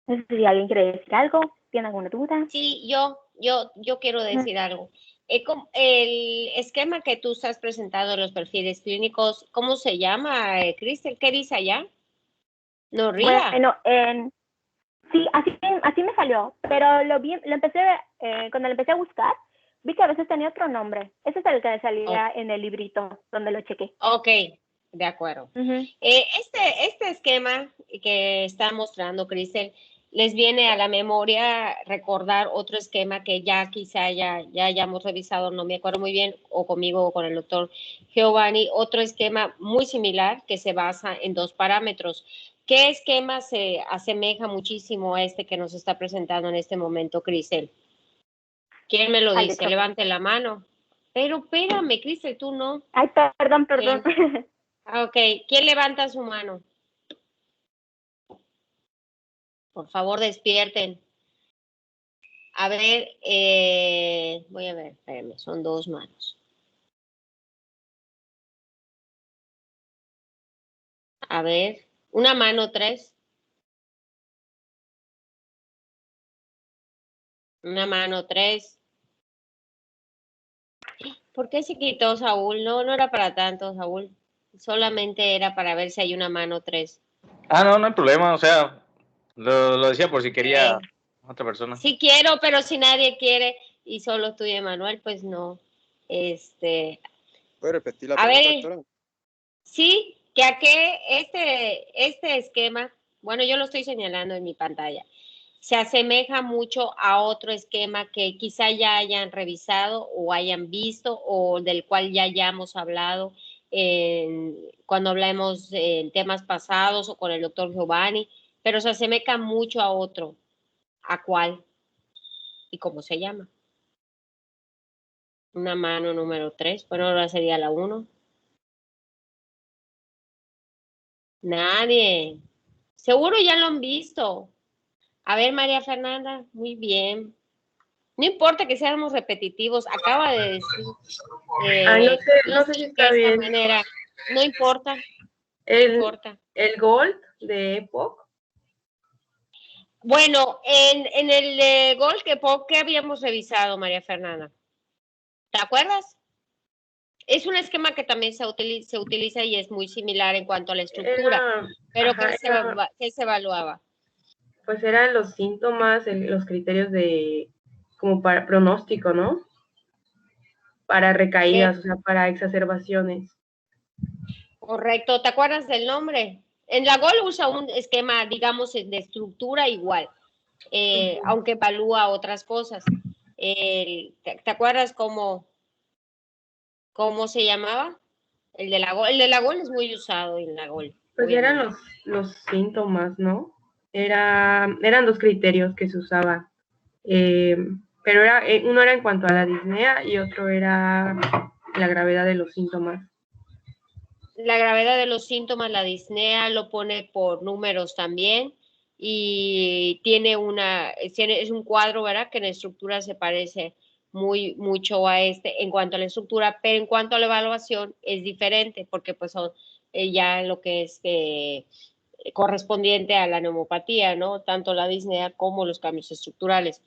No sé si alguien quiere decir algo, ¿tiene alguna duda? Sí, yo quiero decir algo. El esquema que tú estás presentando en los perfiles clínicos, ¿cómo se llama, Cristel? ¿Qué dice allá? No, Ría. Bueno, sí, así me salió, pero lo empecé, cuando lo empecé a buscar, vi que a veces tenía otro nombre. Ese es el que salía en el librito donde lo chequé. Ok, de acuerdo. Este esquema que está mostrando Cristel, ¿les viene a la memoria recordar otro esquema que ya quizá ya hayamos revisado, no me acuerdo muy bien, o conmigo o con el doctor Giovanni, otro esquema muy similar que se basa en 2 parámetros? ¿Qué esquema se asemeja muchísimo a este que nos está presentando en este momento, Cristel? ¿Quién me lo dice? Levante la mano. Pero espérame, Cristel, tú no. Ay, perdón. Ok, ¿quién levanta su mano? Por favor, despierten. A ver, voy a ver, espérenme, son 2 manos. A ver, una mano 3. Una mano 3. ¿Por qué se quitó Saúl? No era para tanto, Saúl. Solamente era para ver si hay una mano 3. No hay problema, o sea, lo decía por si quería otra persona. Sí quiero, pero si nadie quiere y solo tú y Emanuel, pues no. ¿Puede repetir la A pregunta, ver, doctora? sí, que a qué este esquema, bueno, yo lo estoy señalando en mi pantalla, se asemeja mucho a otro esquema que quizá ya hayan revisado o hayan visto o del cual ya hayamos hablado cuando hablamos en temas pasados o con el doctor Giovanni, pero se asemeja mucho a otro. ¿A cuál? ¿Y cómo se llama? Una mano número 3, bueno, ahora sería la 1. Nadie. Seguro ya lo han visto. A ver, María Fernanda, muy bien. No importa que seamos repetitivos, acaba de decir. No sé si está de esta bien. manera. No importa. El Gold de Epoch. Bueno, en el Gold Epoch, ¿qué habíamos revisado, María Fernanda? ¿Te acuerdas? Es un esquema que también se utiliza y es muy similar en cuanto a la estructura. Pero ¿qué se evaluaba? Pues eran los síntomas, los criterios como para pronóstico, ¿no? Para recaídas, o sea, para exacerbaciones. Correcto. ¿Te acuerdas del nombre? En la GOL usa un esquema, digamos, de estructura igual, aunque evalúa otras cosas. ¿Te acuerdas cómo se llamaba? El de la GOL. El de la GOL es muy usado en la GOL. Pues obviamente. Eran los síntomas, ¿no? Eran 2 criterios que se usaban. Pero uno era en cuanto a la disnea y otro era la gravedad de los síntomas. La gravedad de los síntomas, la disnea lo pone por números también y es un cuadro, ¿verdad? Que en estructura se parece mucho a en cuanto a la estructura, pero en cuanto a la evaluación es diferente porque pues son ya lo que es correspondiente a la neumopatía, ¿no? Tanto la disnea como los cambios estructurales.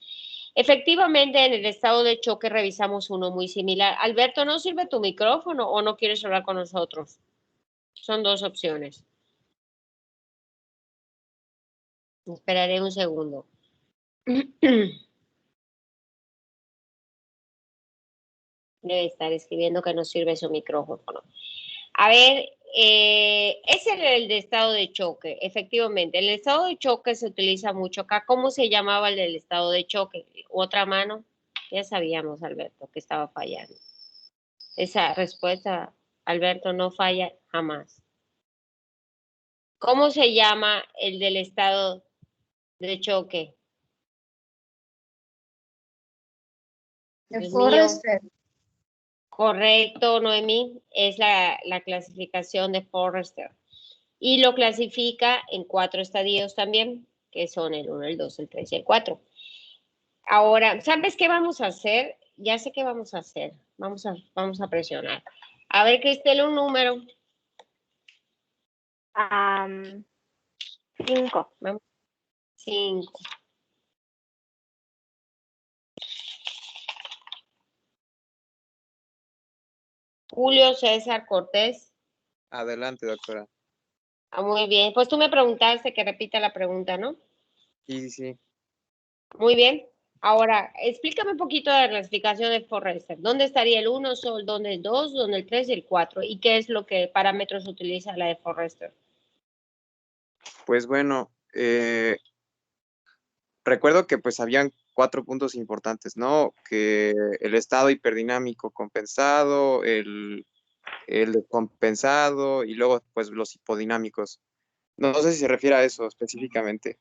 Efectivamente, en el estado de choque revisamos uno muy similar. Alberto, ¿no sirve tu micrófono o no quieres hablar con nosotros? Son 2 opciones. Esperaré un segundo. Debe estar escribiendo que no sirve su micrófono. A ver, es el de estado de choque, efectivamente. El estado de choque se utiliza mucho acá. ¿Cómo se llamaba el del estado de choque? ¿Otra mano? Ya sabíamos, Alberto, que estaba fallando. Esa respuesta, Alberto, no falla jamás. ¿Cómo se llama el del estado de choque? De Forrester. Correcto, Noemí, es la clasificación de Forrester. Y lo clasifica en 4 estadios también, que son el 1, el 2, el 3 y el 4. Ahora, ¿sabes qué vamos a hacer? Ya sé qué vamos a hacer. Vamos a presionar. A ver, Cristel, un número. 5. 5. Julio César Cortés. Adelante, doctora. Muy bien. Pues tú me preguntaste que repita la pregunta, ¿no? Sí. Muy bien. Ahora, explícame un poquito de la clasificación de Forrester. ¿Dónde estaría el 1, dónde el 2, dónde el 3 y el 4? ¿Y qué es lo que parámetros utiliza la de Forrester? Pues bueno, recuerdo que pues habían 4 puntos importantes, ¿no? Que el estado hiperdinámico compensado, el descompensado y luego pues los hipodinámicos. No sé si se refiere a eso específicamente.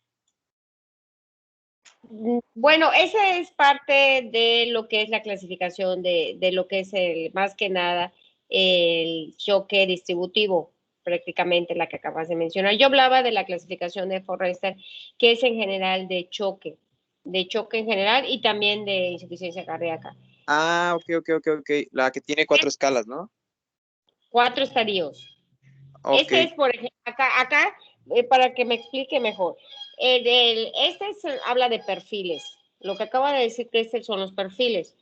Bueno, esa es parte de lo que es la clasificación de lo que es más que nada el choque distributivo, prácticamente la que acabas de mencionar. Yo hablaba de la clasificación de Forrester, que es en general de choque en general y también de insuficiencia cardíaca. Ah, ok. La que tiene 4 escalas, ¿no? 4 estadios. Ok. Este es, por ejemplo, acá para que me explique mejor. Habla de perfiles. Lo que acaba de decir que estos son los perfiles.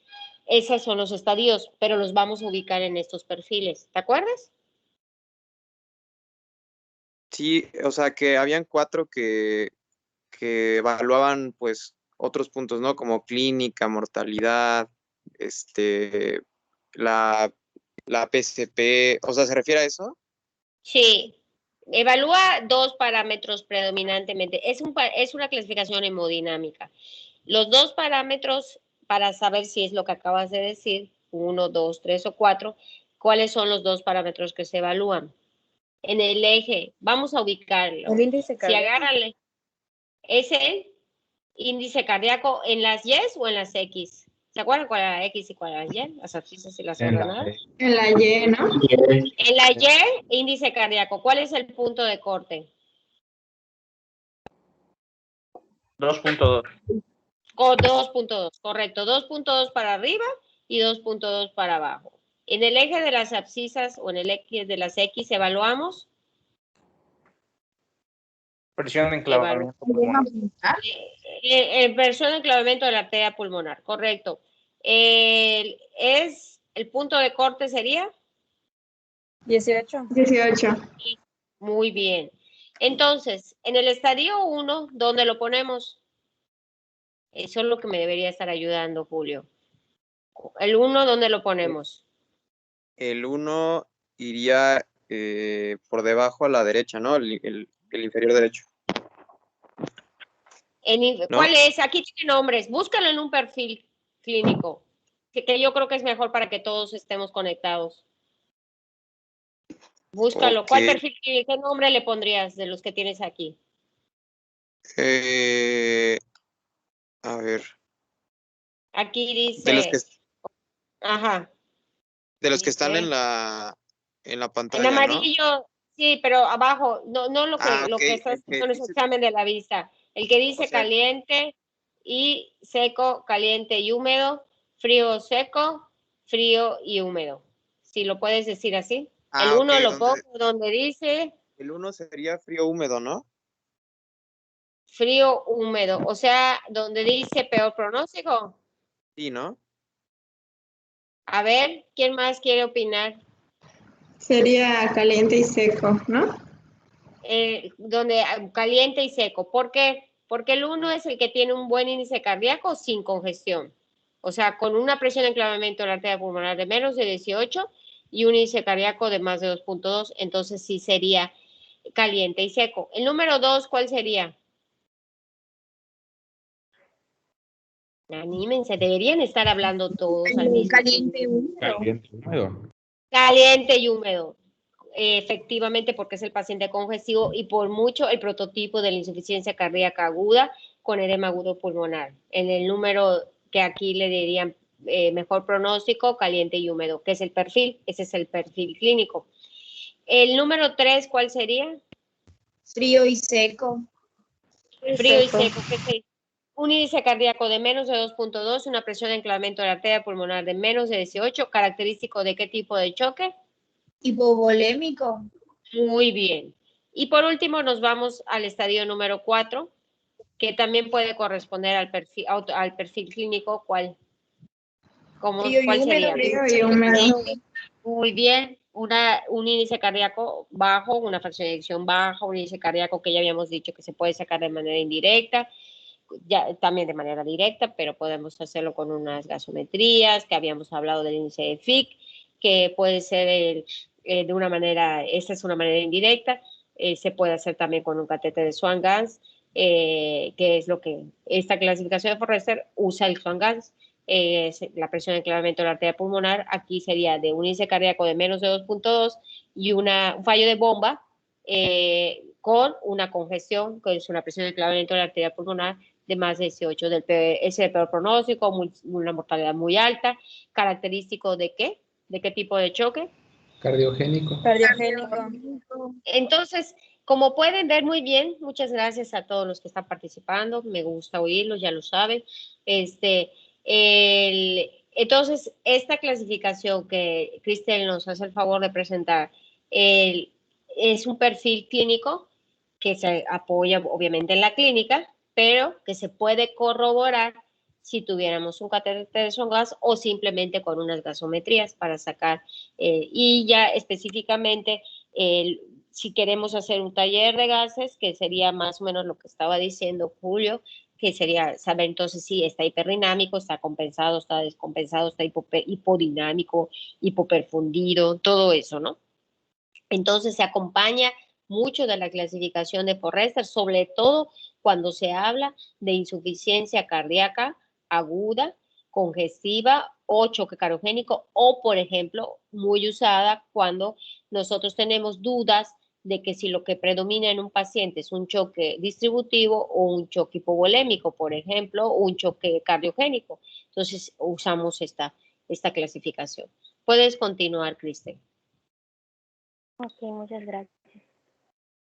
Esos son los estadios, pero los vamos a ubicar en estos perfiles. ¿Te acuerdas? Sí, o sea que habían 4 que evaluaban pues otros puntos, ¿no? Como clínica, mortalidad, la PCP, o sea, ¿se refiere a eso? Sí. Evalúa 2 parámetros predominantemente. Es una clasificación hemodinámica. Los 2 parámetros para saber si es lo que acabas de decir, 1, 2, 3 o 4, ¿cuáles son los 2 parámetros que se evalúan? En el eje, vamos a ubicarlo. El índice cardíaco. Si agarran, ¿es el índice cardíaco en las Y o en las X? ¿Se acuerdan cuál era la X y cuál era la Y? Las abscisas y las ordenadas. En la Y, ¿no? En la Y, índice cardíaco. ¿Cuál es el punto de corte? 2.2. 2.2, correcto. 2.2 para arriba y 2.2 para abajo. En el eje de las abscisas o en el eje de las X evaluamos. Presión de enclavamiento pulmonar. Presión de enclavamiento de la arteria pulmonar, correcto. El punto de corte sería 18. Muy bien. Entonces, en el estadio 1, ¿dónde lo ponemos? Eso es lo que me debería estar ayudando, Julio. El 1, ¿dónde lo ponemos? El 1 iría por debajo a la derecha, ¿no? El inferior derecho. ¿Cuál es? Aquí tiene nombres. Búscalo en un perfil clínico, que yo creo que es mejor para que todos estemos conectados. Búscalo. Okay. ¿Cuál perfil clínico? ¿Qué nombre le pondrías de los que tienes aquí? A ver. Aquí dice. De los que, ajá. De los que están en la pantalla, en amarillo, ¿no? Sí, pero abajo, no lo que está escrito en ese examen de la vista. El que dice caliente y seco, caliente y húmedo, frío, seco, frío y húmedo. Si lo puedes decir así. El 1 lo pongo donde dice. El 1 sería frío húmedo, ¿no? Frío húmedo, o sea, donde dice peor pronóstico. Sí, ¿no? A ver, ¿quién más quiere opinar? Sería caliente y seco, ¿no? Donde caliente y seco. ¿Por qué? Porque el 1 es el que tiene un buen índice cardíaco sin congestión. O sea, con una presión de enclavamiento de la arteria pulmonar de menos de 18 y un índice cardíaco de más de 2.2, entonces sí sería caliente y seco. El número 2, ¿cuál sería? Anímense, deberían estar hablando todos al mismo Caliente y húmedo. Caliente y húmedo. Caliente y húmedo. Efectivamente, porque es el paciente congestivo y por mucho el prototipo de la insuficiencia cardíaca aguda con edema agudo pulmonar. En el número que aquí le dirían mejor pronóstico, caliente y húmedo, que es el perfil, ese es el perfil clínico. El número 3, ¿cuál sería? Frío y seco. Frío y seco, que es un índice cardíaco de menos de 2.2, una presión de enclavamiento de la arteria pulmonar de menos de 18, característico de qué tipo de choque? Hipovolémico. Muy bien. Y por último nos vamos al estadio número 4, que también puede corresponder al perfil clínico. ¿Cuál Frío y húmedo, sería? Frío y húmedo. Muy bien, un índice cardíaco bajo, una fracción de eyección baja, un índice cardíaco que ya habíamos dicho que se puede sacar de manera indirecta, ya, también de manera directa, pero podemos hacerlo con unas gasometrías, que habíamos hablado del índice de Fick, que puede ser de una manera, esta es una manera indirecta, se puede hacer también con un catéter de Swan-Ganz, que es lo que esta clasificación de Forrester usa el Swan-Ganz. La presión de enclavamiento de la arteria pulmonar, aquí sería de un índice cardíaco de menos de 2.2 y un fallo de bomba con una congestión, que es una presión de enclavamiento de la arteria pulmonar de más de 18, es el peor pronóstico, una mortalidad muy alta, característico de qué, de qué tipo de choque. Cardiogénico. Cardiogénico. Entonces, como pueden ver muy bien, muchas gracias a todos los que están participando, me gusta oírlos, ya lo saben. Entonces, esta clasificación que Cristel nos hace el favor de presentar es un perfil clínico que se apoya obviamente en la clínica, pero que se puede corroborar si tuviéramos un catéter de Swan-Ganz o simplemente con unas gasometrías para sacar, y ya específicamente, si queremos hacer un taller de gases, que sería más o menos lo que estaba diciendo Julio, que sería saber entonces si está hiperdinámico, está compensado, está descompensado, está hipodinámico, hipoperfundido, todo eso, ¿no? Entonces se acompaña mucho de la clasificación de Forrester, sobre todo cuando se habla de insuficiencia cardíaca aguda, congestiva o choque cardiogénico, o por ejemplo, muy usada cuando nosotros tenemos dudas de que si lo que predomina en un paciente es un choque distributivo o un choque hipovolémico, por ejemplo, o un choque cardiogénico. Entonces usamos esta clasificación. Puedes continuar, Cristel. Ok, muchas gracias.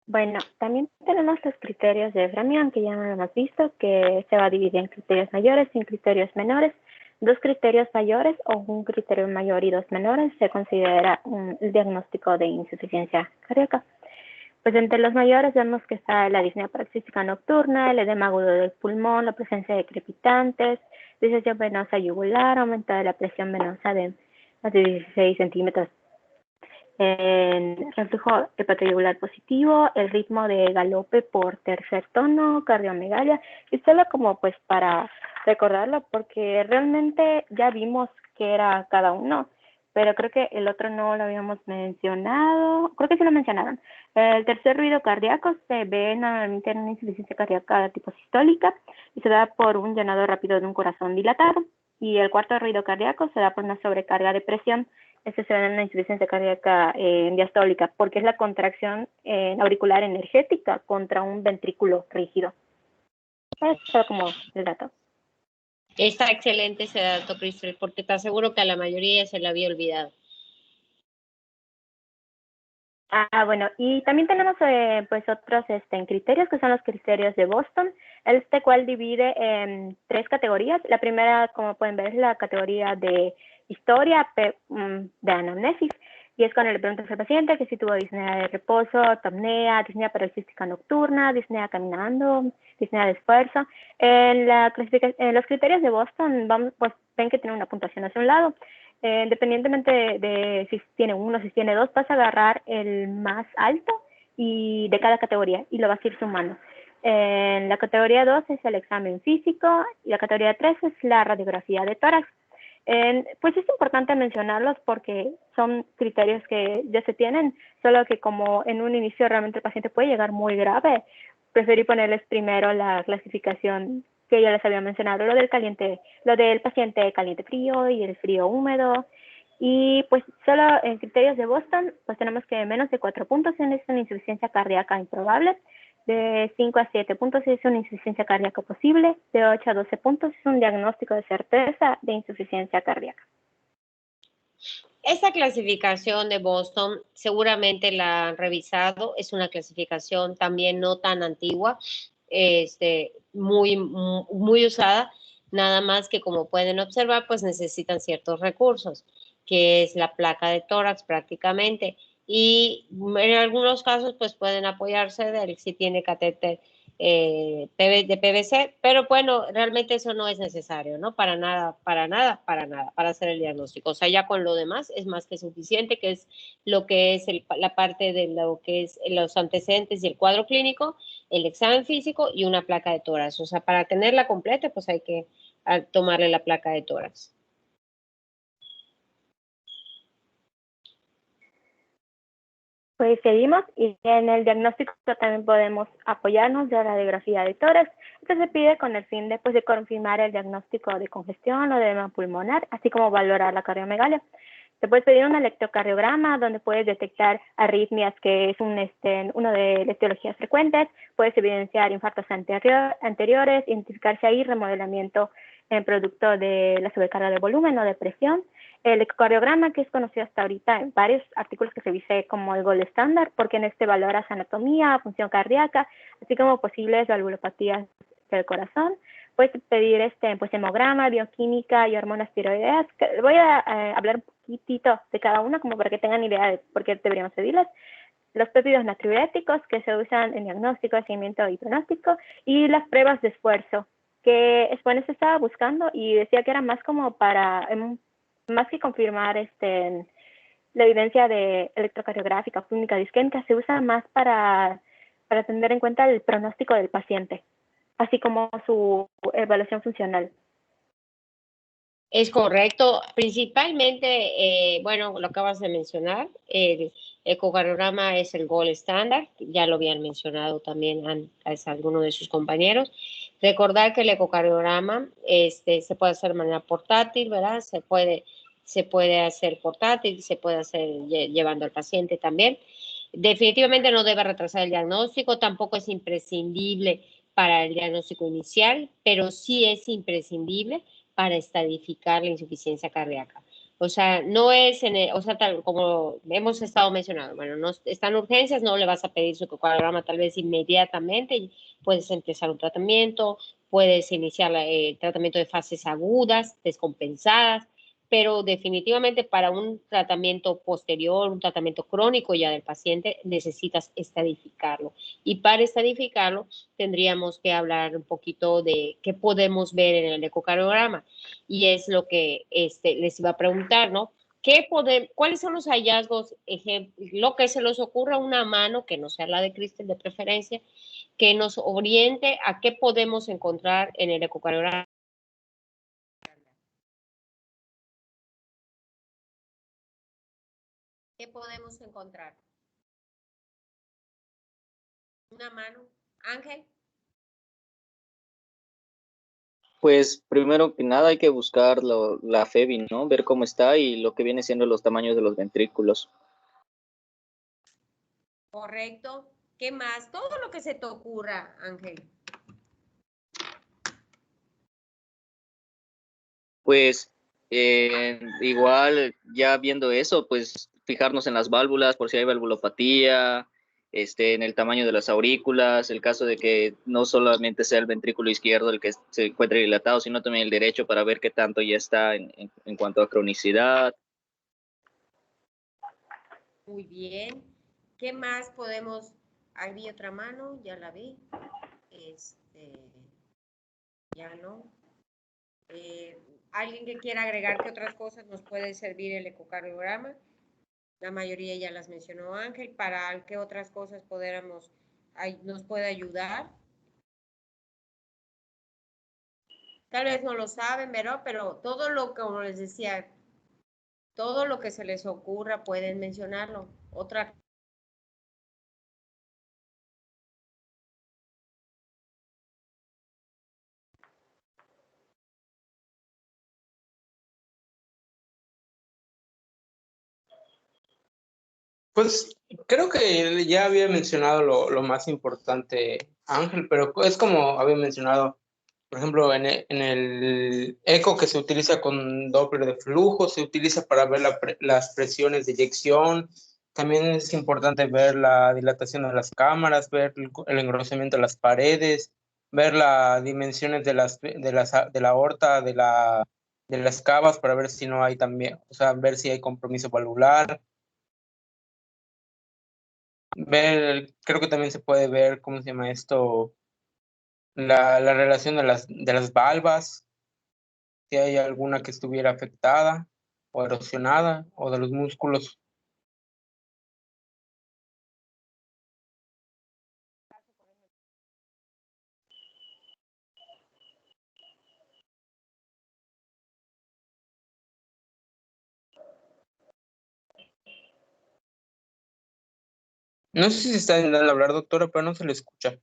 Bueno, también tenemos los criterios de Framingham, que ya lo hemos visto, que se va a dividir en criterios mayores y en criterios menores. 2 criterios mayores o un criterio mayor y 2 menores se considera el diagnóstico de insuficiencia cardíaca. Pues entre los mayores vemos que está la disnea paroxística nocturna, el edema agudo del pulmón, la presencia de crepitantes, disección venosa yugular, aumento de la presión venosa de más de 16 centímetros. En reflejo hepatoyugular positivo, el ritmo de galope por tercer tono, cardiomegalia, y solo como pues para recordarlo, porque realmente ya vimos que era cada uno, pero creo que el otro no lo habíamos mencionado, creo que sí lo mencionaron. El tercer ruido cardíaco se ve normalmente en una insuficiencia cardíaca tipo sistólica y se da por un llenado rápido de un corazón dilatado, y el cuarto ruido cardíaco se da por una sobrecarga de presión. Este se ve en la insuficiencia cardíaca diastólica, porque es la contracción auricular energética contra un ventrículo rígido. Eso es como el dato. Está excelente ese dato, Cristel, porque te aseguro que a la mayoría se le había olvidado. Bueno, y también tenemos pues otros criterios, que son los criterios de Boston, cual divide en 3 categorías. La primera, como pueden ver, es la categoría de historia de anamnesis, y es cuando le preguntas al paciente que si tuvo disnea de reposo, apnea, disnea paroxística nocturna, disnea caminando, disnea de esfuerzo. En los criterios de Boston, pues ven que tiene una puntuación hacia un lado. Independientemente de si tiene 1, si tiene 2, vas a agarrar el más alto y de cada categoría y lo vas a ir sumando. En la categoría 2 es el examen físico y la categoría 3 es la radiografía de tórax. Pues es importante mencionarlos porque son criterios que ya se tienen, solo que como en un inicio realmente el paciente puede llegar muy grave, preferí ponerles primero la clasificación que ya les había mencionado, lo del paciente caliente frío y el frío húmedo. Y pues solo en criterios de Boston, pues tenemos que menos de 4 puntos es una insuficiencia cardíaca improbable, de 5 a 7 puntos es una insuficiencia cardíaca posible, de 8 a 12 puntos es un diagnóstico de certeza de insuficiencia cardíaca. Esta clasificación de Boston seguramente la han revisado, es una clasificación también no tan antigua, muy usada, nada más que como pueden observar, pues necesitan ciertos recursos, que es la placa de tórax prácticamente, y en algunos casos pues pueden apoyarse de él si tiene catéter de PVC, pero bueno, realmente eso no es necesario, ¿no? Para nada, para hacer el diagnóstico. O sea, ya con lo demás es más que suficiente, que es lo que es la parte de lo que es los antecedentes y el cuadro clínico, el examen físico y una placa de tórax. O sea, para tenerla completa, pues hay que tomarle la placa de tórax. Pues seguimos y en el diagnóstico también podemos apoyarnos de la radiografía de tórax. Esto se pide con el fin de, pues, de confirmar el diagnóstico de congestión o de edema pulmonar, así como valorar la cardiomegalia. Te puedes pedir un electrocardiograma donde puedes detectar arritmias, que es uno de las etiologías frecuentes. Puedes evidenciar infartos anteriores, identificar si hay remodelamiento en producto de la sobrecarga de volumen o de presión. El ecocardiograma, que es conocido hasta ahorita en varios artículos que se dice como el gold estándar, porque en este valoras anatomía, función cardíaca, así como posibles valvulopatías del corazón. Puedes pedir pues hemograma, bioquímica y hormonas tiroideas. Voy a hablar un poquitito de cada uno como para que tengan idea de por qué deberíamos pedirlas. Los péptidos natriuréticos que se usan en diagnóstico, seguimiento y pronóstico, y las pruebas de esfuerzo, que después se estaba buscando y decía que era más como para, más que confirmar la evidencia de electrocardiográfica o clínica disquémica, se usa más para tener en cuenta el pronóstico del paciente, así como su evaluación funcional. Es correcto, principalmente, bueno, lo acabas de mencionar, el ecocardiograma es el gold estándar, ya lo habían mencionado también algunos de sus compañeros. Recordar que el ecocardiograma se puede hacer de manera portátil, ¿verdad? Se puede hacer portátil, se puede hacer llevando al paciente también. Definitivamente no debe retrasar el diagnóstico, tampoco es imprescindible para el diagnóstico inicial, pero sí es imprescindible para estadificar la insuficiencia cardíaca. O sea, no es, tal como hemos estado mencionando, bueno, no están urgencias, no le vas a pedir su ecocardiograma tal vez inmediatamente, puedes empezar un tratamiento, puedes iniciar el tratamiento de fases agudas, descompensadas, pero definitivamente para un tratamiento posterior, un tratamiento crónico ya del paciente, necesitas estadificarlo. Y para estadificarlo, tendríamos que hablar un poquito de qué podemos ver en el ecocardiograma. Y es lo que les iba a preguntar, ¿no? ¿Cuáles son los hallazgos, lo que se les ocurra una mano, que no sea la de Cristel de preferencia, que nos oriente a qué podemos encontrar en el ecocardiograma? ¿Qué podemos encontrar? Una mano. Ángel. Pues primero que nada hay que buscar la FEBI, ¿no? Ver cómo está y lo que viene siendo los tamaños de los ventrículos. Correcto. ¿Qué más? Todo lo que se te ocurra, Ángel. Pues igual ya viendo eso, pues fijarnos en las válvulas por si hay valvulopatía, en el tamaño de las aurículas, el caso de que no solamente sea el ventrículo izquierdo el que se encuentre dilatado, sino también el derecho para ver qué tanto ya está en cuanto a cronicidad. Muy bien. ¿Qué más podemos? Había otra mano, ya la vi. Ya no. ¿Alguien que quiera agregar qué otras cosas nos puede servir el ecocardiograma? La mayoría ya las mencionó Ángel. ¿Para qué otras cosas nos puede ayudar? Tal vez no lo saben, ¿verdad? Pero todo lo que, como les decía, todo lo que se les ocurra pueden mencionarlo. Otra. Pues creo que ya había mencionado lo más importante, Ángel, pero es como había mencionado, por ejemplo, en el eco que se utiliza con Doppler de flujo, se utiliza para ver las presiones de eyección. También es importante ver la dilatación de las cámaras, ver el engrosamiento de las paredes, ver las dimensiones de la aorta, de las cavas, para ver si no hay también, o sea, ver si hay compromiso valvular. Creo que también se puede ver, ¿cómo se llama esto? la relación de las valvas, si hay alguna que estuviera afectada o erosionada, o de los músculos. No sé si se está intentando hablar, doctora, pero no se le escucha.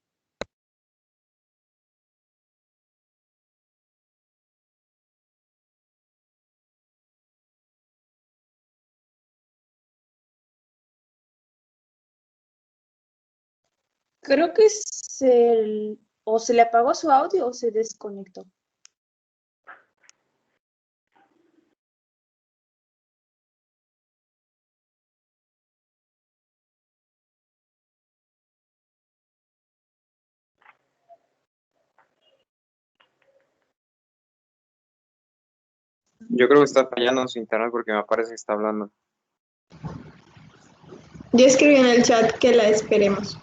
Creo que o se le apagó su audio o se desconectó. Yo creo que está fallando su internet porque me parece que está hablando. Ya escribí en el chat que la esperemos.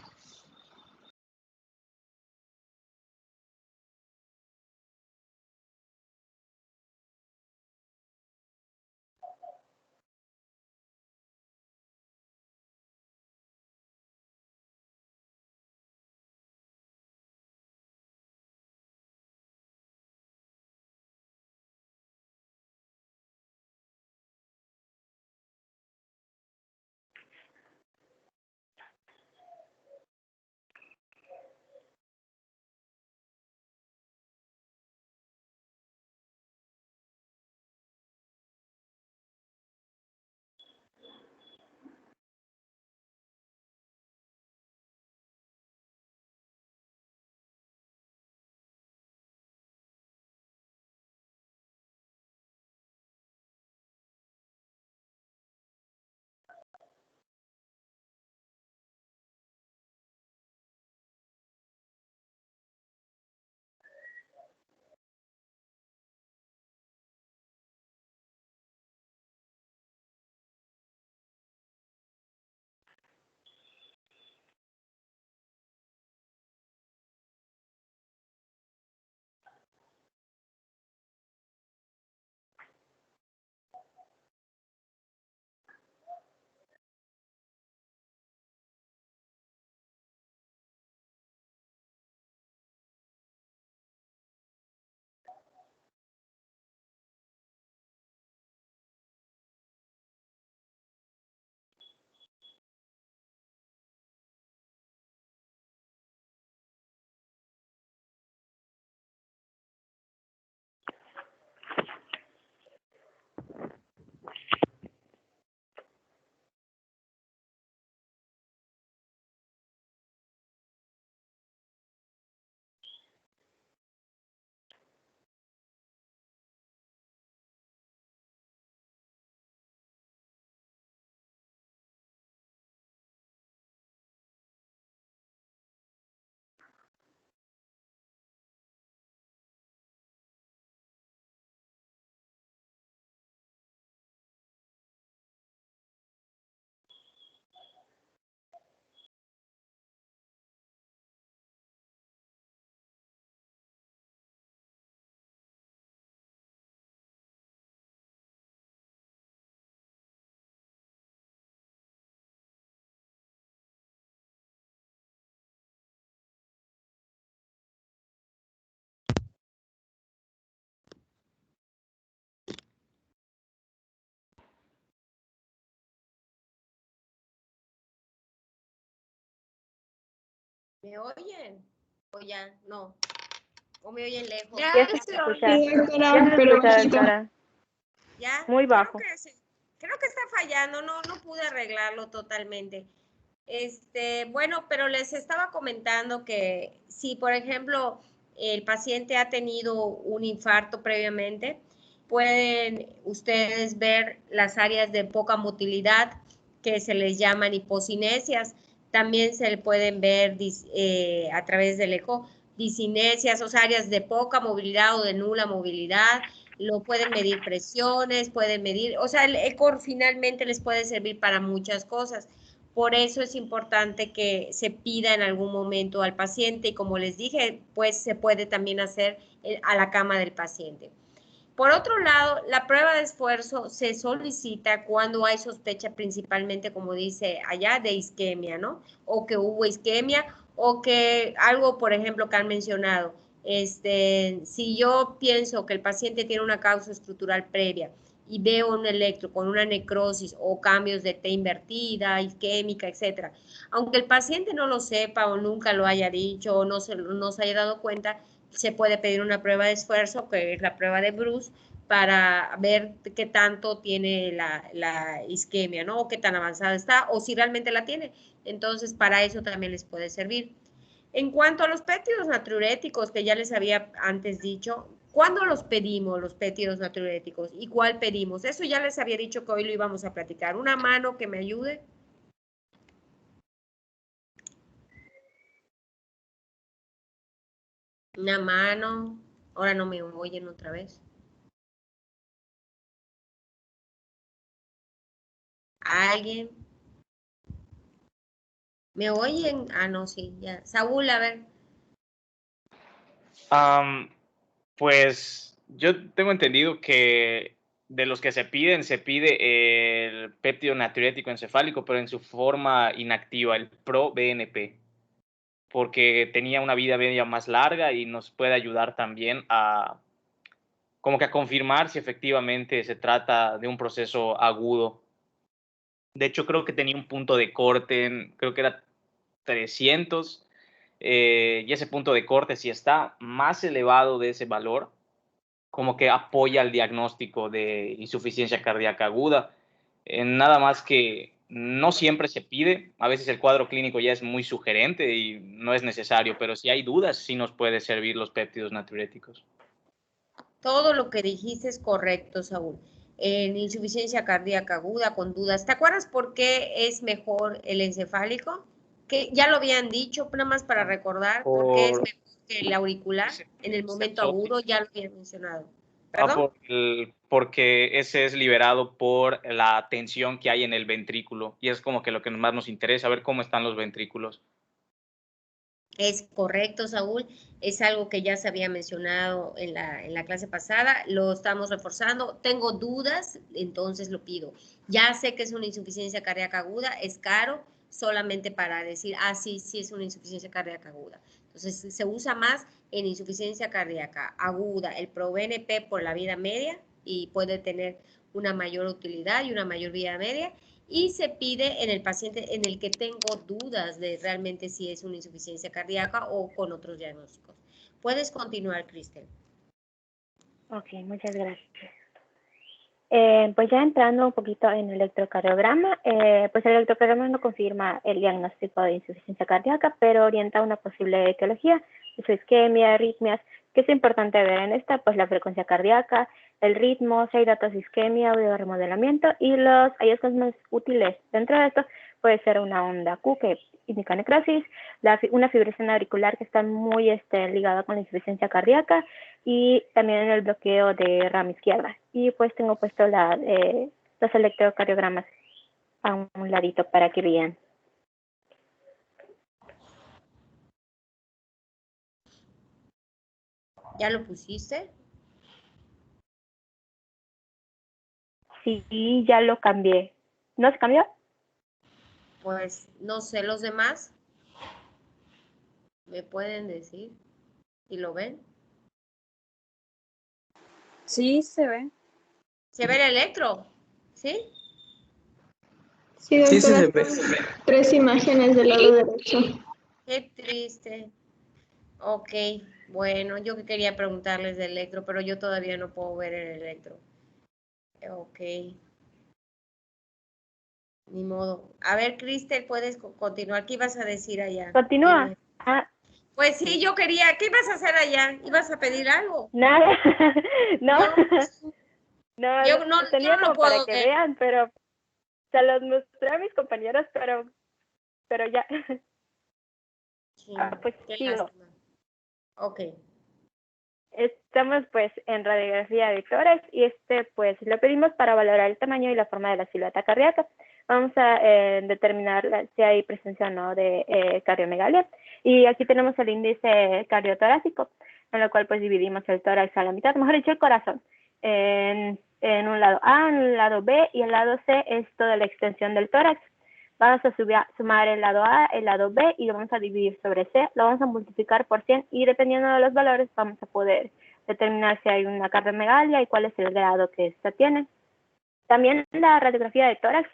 ¿Me oyen? ¿O ya? No. ¿O me oyen lejos? Ya Ya se se escucha. oye, doctora, Ya se pero escucha, bajito. doctora. ¿Ya? Muy bajo. Creo que está fallando, no pude arreglarlo totalmente. Bueno, pero les estaba comentando que si, por ejemplo, el paciente ha tenido un infarto previamente, pueden ustedes ver las áreas de poca motilidad que se les llaman hipocinesias. También se le pueden ver a través del eco disinesias, o sea, áreas de poca movilidad o de nula movilidad. Lo pueden medir presiones, pueden medir, o sea, el eco finalmente les puede servir para muchas cosas. Por eso es importante que se pida en algún momento al paciente y como les dije, pues se puede también hacer a la cama del paciente. Por otro lado, la prueba de esfuerzo se solicita cuando hay sospecha principalmente, como dice allá, de isquemia, ¿no? O que hubo isquemia o que algo, por ejemplo, que han mencionado. Si yo pienso que el paciente tiene una causa estructural previa y veo un electro con una necrosis o cambios de T invertida, isquémica, etcétera, aunque el paciente no lo sepa o nunca lo haya dicho o no se haya dado cuenta, se puede pedir una prueba de esfuerzo, que es la prueba de Bruce, para ver qué tanto tiene la isquemia, ¿no? O qué tan avanzada está, o si realmente la tiene. Entonces, para eso también les puede servir. En cuanto a los péptidos natriuréticos, que ya les había antes dicho, ¿cuándo los pedimos, los péptidos natriuréticos? ¿Y cuál pedimos? Eso ya les había dicho que hoy lo íbamos a platicar. ¿Una mano que me ayude? Una mano. Ahora no me oyen otra vez. ¿Alguien? ¿Me oyen? Ah, no, sí, ya. Saúl, a ver. Pues yo tengo entendido que de los que se pide el péptido natriurético encefálico, pero en su forma inactiva, el ProBNP, porque tenía una vida media más larga y nos puede ayudar también a como que a confirmar si efectivamente se trata de un proceso agudo. De hecho, creo que tenía un punto de corte, creo que era 300, y ese punto de corte, si está más elevado de ese valor, como que apoya el diagnóstico de insuficiencia cardíaca aguda. Nada más que no siempre se pide, a veces el cuadro clínico ya es muy sugerente y no es necesario, pero si hay dudas, sí nos puede servir los péptidos natriuréticos. Todo lo que dijiste es correcto, Saúl. En insuficiencia cardíaca aguda con dudas. ¿Te acuerdas por qué es mejor el encefálico? Que ya lo habían dicho, nada más para recordar, por qué es mejor que el auricular en el momento agudo, ya lo habían mencionado. ¿Perdón? Porque ese es liberado por la tensión que hay en el ventrículo y es como que lo que más nos interesa, ver cómo están los ventrículos. Es correcto, Saúl. Es algo que ya se había mencionado en la clase pasada. Lo estamos reforzando. Tengo dudas, entonces lo pido. Ya sé que es una insuficiencia cardíaca aguda, es caro, solamente para decir, sí, sí es una insuficiencia cardíaca aguda. Entonces, se usa más en insuficiencia cardíaca aguda el ProBNP por la vida media y puede tener una mayor utilidad y una mayor vida media. Y se pide en el paciente en el que tengo dudas de realmente si es una insuficiencia cardíaca o con otros diagnósticos. Puedes continuar, Cristel. Ok, muchas gracias. Pues ya entrando un poquito en el electrocardiograma, pues el electrocardiograma no confirma el diagnóstico de insuficiencia cardíaca, pero orienta una posible etiología, isquemia, arritmias. ¿Qué es importante ver en esta? Pues la frecuencia cardíaca, el ritmo, si hay datos de isquemia o de remodelamiento y los hallazgos más útiles dentro de esto puede ser una onda Q que indica necrosis, una fibrilación auricular que está muy ligada con la insuficiencia cardíaca y también el bloqueo de rama izquierda. Y pues tengo puesto los electrocardiogramas a un ladito para que vean. ¿Ya lo pusiste? Sí, ya lo cambié. ¿No se cambió? Pues no sé, los demás me pueden decir si lo ven. Sí, se ve. ¿Se ve el electro? ¿Sí? Sí, doctora, Sí, se ve. 3 imágenes del lado derecho. Qué triste. Ok, bueno, yo que quería preguntarles del electro, pero yo todavía no puedo ver el electro. Ok. Ni modo. A ver, Cristel, puedes continuar. ¿Qué ibas a decir allá? Continúa. Pues sí, yo quería. ¿Qué ibas a hacer allá? ¿Ibas a pedir algo? Nada. No. No, Yo no tenía lo como puedo para que ver. vean, pero se los mostré a mis compañeros, pero ya. Sí, Pues qué sigo. lástima. Ok. Estamos pues en radiografía de tórax y pues lo pedimos para valorar el tamaño y la forma de la silueta cardíaca. Vamos a determinar si hay presencia o no de cardiomegalia. Y aquí tenemos el índice cardiotorácico, en lo cual pues dividimos el tórax a la mitad, mejor dicho el corazón, en un lado A, en un lado B y el lado C es toda la extensión del tórax. Vamos a sumar el lado A, el lado B y lo vamos a dividir sobre C, lo vamos a multiplicar por 100 y dependiendo de los valores vamos a poder determinar si hay una cardiomegalia y cuál es el grado que esta tiene. También la radiografía de tórax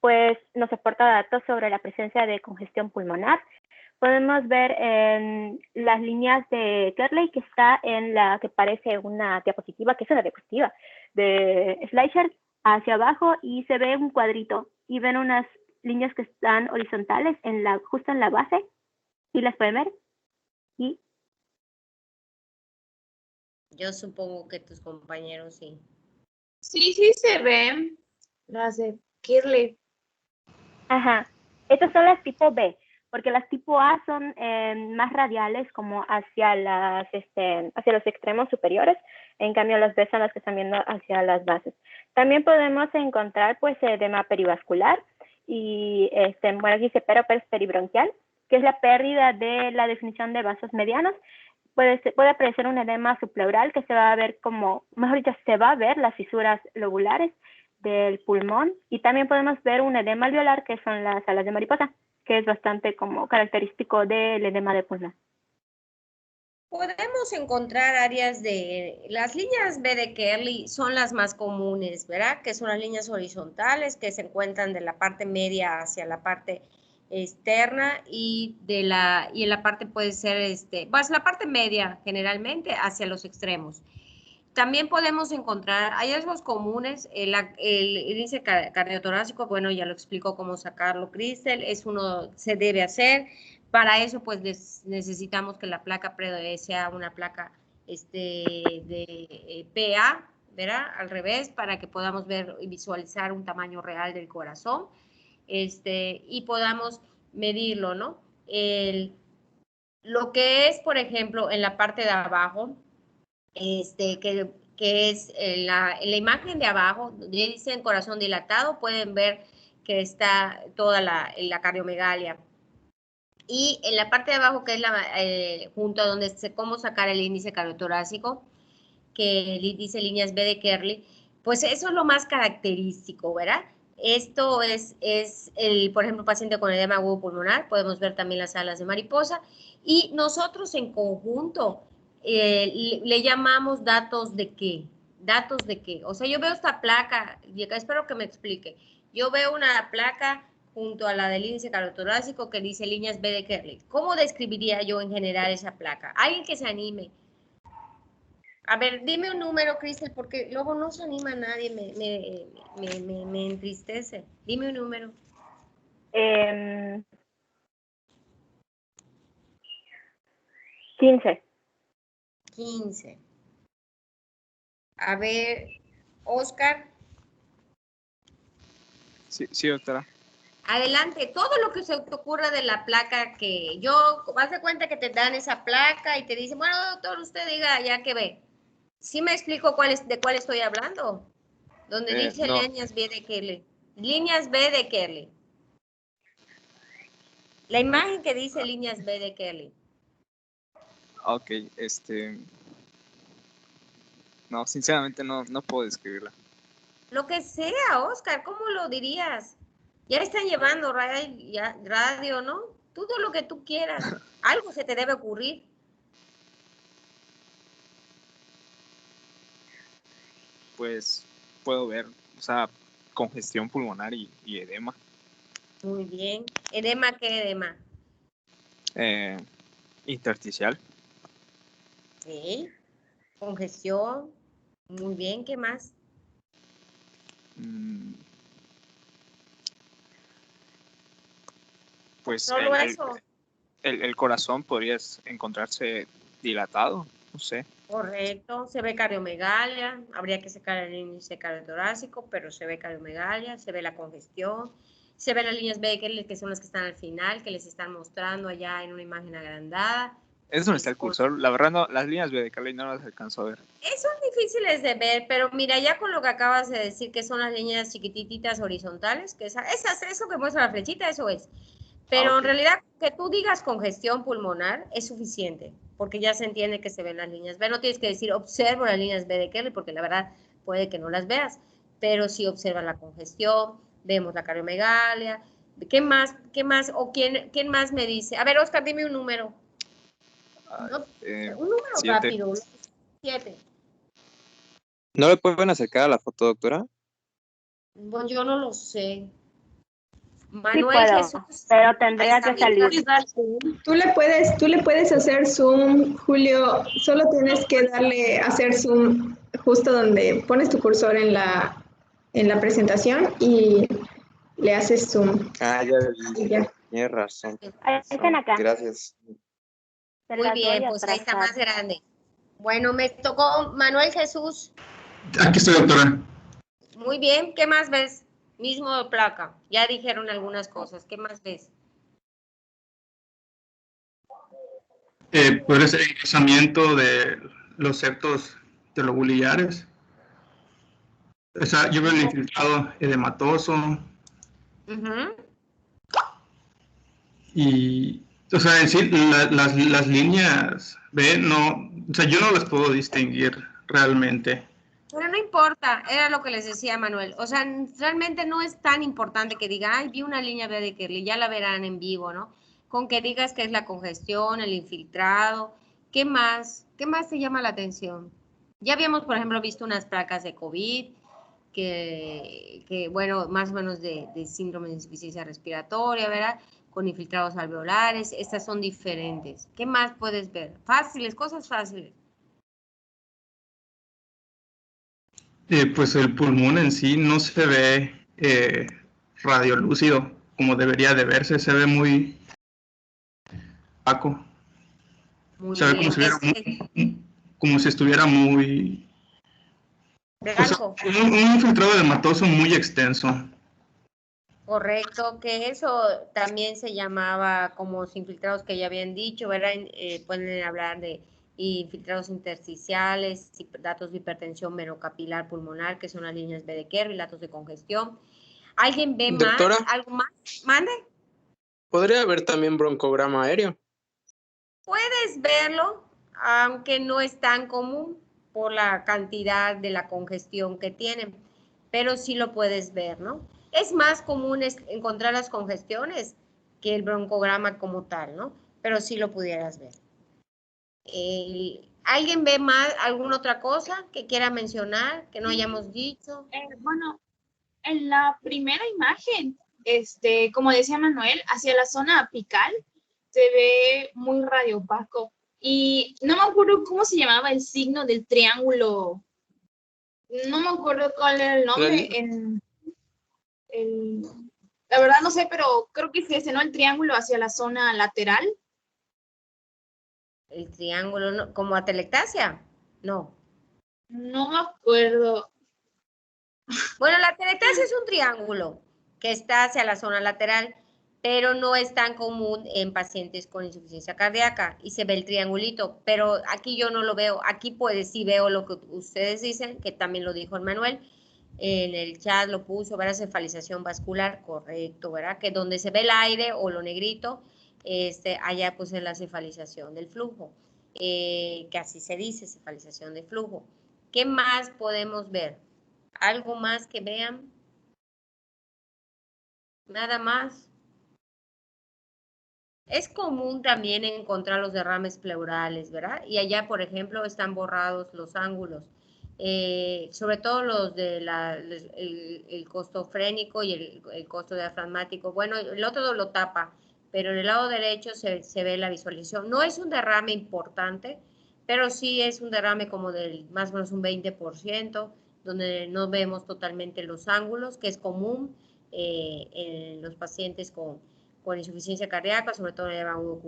pues nos aporta datos sobre la presencia de congestión pulmonar. Podemos ver en las líneas de Kerley que está en la que parece una diapositiva, que es una diapositiva de Schleicher hacia abajo y se ve un cuadrito y ven unas líneas que están horizontales justo en la base y las pueden ver. Y yo supongo que tus compañeros sí. Sí, sí se ven las de Kirley. Ajá, estas son las tipo B, porque las tipo A son más radiales como hacia los extremos superiores, en cambio las B son las que están viendo hacia las bases. También podemos encontrar pues edema perivascular y bueno, aquí dice peribronquial, que es la pérdida de la definición de vasos medianos. Puede aparecer un edema subpleural que se va a ver como, mejor dicho, se va a ver las fisuras lobulares del pulmón y también podemos ver un edema alveolar que son las alas de mariposa, que es bastante como característico del edema de pulmón. Podemos encontrar áreas las líneas B de Kerley son las más comunes, ¿verdad? Que son las líneas horizontales que se encuentran de la parte media hacia la parte externa y en la parte puede ser, pues la parte media generalmente hacia los extremos. También podemos encontrar hallazgos comunes, el índice cardiotorácico, bueno, ya lo explicó cómo sacarlo Cristel, se debe hacer. Para eso, pues, necesitamos que la placa sea una placa de PA, ¿verdad? Al revés, para que podamos ver y visualizar un tamaño real del corazón, y podamos medirlo, ¿no? Lo que es, por ejemplo, en la parte de abajo, que es en la imagen de abajo, donde dicen corazón dilatado, pueden ver que está toda la cardiomegalia. Y en la parte de abajo, que es junto a donde cómo sacar el índice cardiotorácico, que dice líneas B de Kerley, pues eso es lo más característico, ¿verdad? Esto es por ejemplo, paciente con edema agudo pulmonar, podemos ver también las alas de mariposa, y nosotros en conjunto le llamamos datos de qué. ¿Datos de qué? O sea, yo veo esta placa, y acá espero que me explique. Yo veo una placa junto a la del índice cardiotorácico que dice líneas B de Kerley. ¿Cómo describiría yo en general esa placa? Alguien que se anime. A ver, dime un número, Cristel, porque luego no se anima nadie, me entristece. Dime un número. 15. 15. A ver, Oscar. Sí, doctora. Adelante, todo lo que se te ocurra de la placa que yo, vas de cuenta que te dan esa placa y te dicen, bueno, doctor, usted diga ya que ve. ¿Sí me explico de cuál estoy hablando? Donde dice no. líneas B de Kerley. Líneas B de Kerley. La imagen que dice líneas B de Kerley. Ok, no, sinceramente no puedo describirla. Lo que sea, Oscar, ¿cómo lo dirías? Ya están llevando radio, ¿no? Todo lo que tú quieras. Algo se te debe ocurrir. Pues puedo ver, o sea, congestión pulmonar y edema. Muy bien. ¿Edema qué edema? Intersticial. Sí. Congestión. Muy bien, ¿qué más? Pues solo eso. El corazón podría encontrarse dilatado, no sé. Correcto, se ve cardiomegalia, habría que sacar el índice cardiotorácico, pero se ve cardiomegalia, se ve la congestión, se ven las líneas B que son las que están al final, que les están mostrando allá en una imagen agrandada, Es donde está el cursor. La verdad, no, las líneas B de Carly no las alcanzo a ver. Son difíciles de ver, pero mira, ya con lo que acabas de decir, que son las líneas chiquititas horizontales, que eso que muestra la flechita, eso es. Pero ok. en realidad, que tú digas congestión pulmonar es suficiente, porque ya se entiende que se ven las líneas B. No tienes que decir, observo las líneas B de Kerley, porque la verdad puede que no las veas, pero sí observan la congestión, vemos la cardiomegalia. ¿Qué más? ¿O quién más me dice? A ver, Oscar, dime un número. No, un número 7. rápido. 7. ¿No le pueden acercar a la foto, doctora? Bueno, yo no lo sé. Sí Manuel puedo, Jesús. pero tendría Ahí está, que salir. Tú le puedes hacer zoom, Julio, solo tienes que darle hacer zoom justo donde pones tu cursor en la presentación y le haces zoom. Ah, ya vi. Y ya. Tienes razón. Ahí están acá. Gracias. Se Muy las bien, voy a pues ahí está trazar. más grande. Bueno, me tocó Manuel Jesús. Aquí estoy, doctora. Muy bien, ¿qué más ves? Mismo de placa. Ya dijeron algunas cosas. ¿Qué más ves? Puede ser ingresamiento de los septos telobuliares. O sea, yo veo el infiltrado edematoso y, o sea, en sí, las líneas B, no, o sea, yo no las puedo distinguir realmente. Pero no importa, era lo que les decía Manuel. O sea, realmente no es tan importante que diga, ay, vi una línea B de Kerley, ya la verán en vivo, ¿no? Con que digas que es la congestión, el infiltrado. ¿Qué más? ¿Qué más te llama la atención? Ya habíamos, por ejemplo, visto unas placas de COVID, que bueno, más o menos de síndrome de insuficiencia respiratoria, ¿verdad? Con infiltrados alveolares. Estas son diferentes. ¿Qué más puedes ver? Fáciles, cosas fáciles. Pues el pulmón en sí no se ve radiolúcido como debería de verse, se ve muy opaco. Se ve como si, como si estuviera muy... Blanco. O sea, un infiltrado edematoso muy extenso. Correcto, que eso también se llamaba como los infiltrados que ya habían dicho, ¿verdad? Pueden hablar de infiltrados intersticiales, datos de hipertensión venocapilar pulmonar, que son las líneas B de Kerley, datos de congestión. ¿Alguien ve Doctora, más? ¿Algo más? ¿Mande? ¿podría haber también broncograma aéreo? Puedes verlo, aunque no es tan común por la cantidad de la congestión que tienen, pero sí lo puedes ver, ¿no? Es más común encontrar las congestiones que el broncograma como tal, ¿no? Pero sí lo pudieras ver. ¿Alguien ve más alguna otra cosa que quiera mencionar, que no hayamos dicho? Bueno, en la primera imagen, como decía Manuel, hacia la zona apical se ve muy radiopaco. Y no me acuerdo cómo se llamaba el signo del triángulo. No me acuerdo cuál era el nombre. La verdad no sé, pero creo que es ese, ¿no? El triángulo hacia la zona lateral. El triángulo, ¿no? ¿Como atelectasia? No. No me acuerdo. Bueno, la atelectasia es un triángulo que está hacia la zona lateral, pero no es tan común en pacientes con insuficiencia cardíaca y se ve el triangulito, pero aquí yo no lo veo. Aquí pues sí veo lo que ustedes dicen, que también lo dijo el Manuel, en el chat lo puso, ¿verdad? Cefalización vascular, correcto, ¿verdad? Que donde se ve el aire o lo negrito, allá pues es la cefalización del flujo, que así se dice, cefalización de flujo. ¿Qué más podemos ver? ¿Algo más que vean? Nada más. Es común también encontrar los derrames pleurales, ¿verdad? Y allá, por ejemplo, están borrados los ángulos. Sobre todo los de el costo frénico y el costo diafragmático. Bueno, el otro lo tapa, pero en el lado derecho se ve la visualización. No es un derrame importante, pero sí es un derrame como del más o menos un 20%, donde no vemos totalmente los ángulos, que es común en los pacientes con insuficiencia cardíaca, sobre todo en el ángulo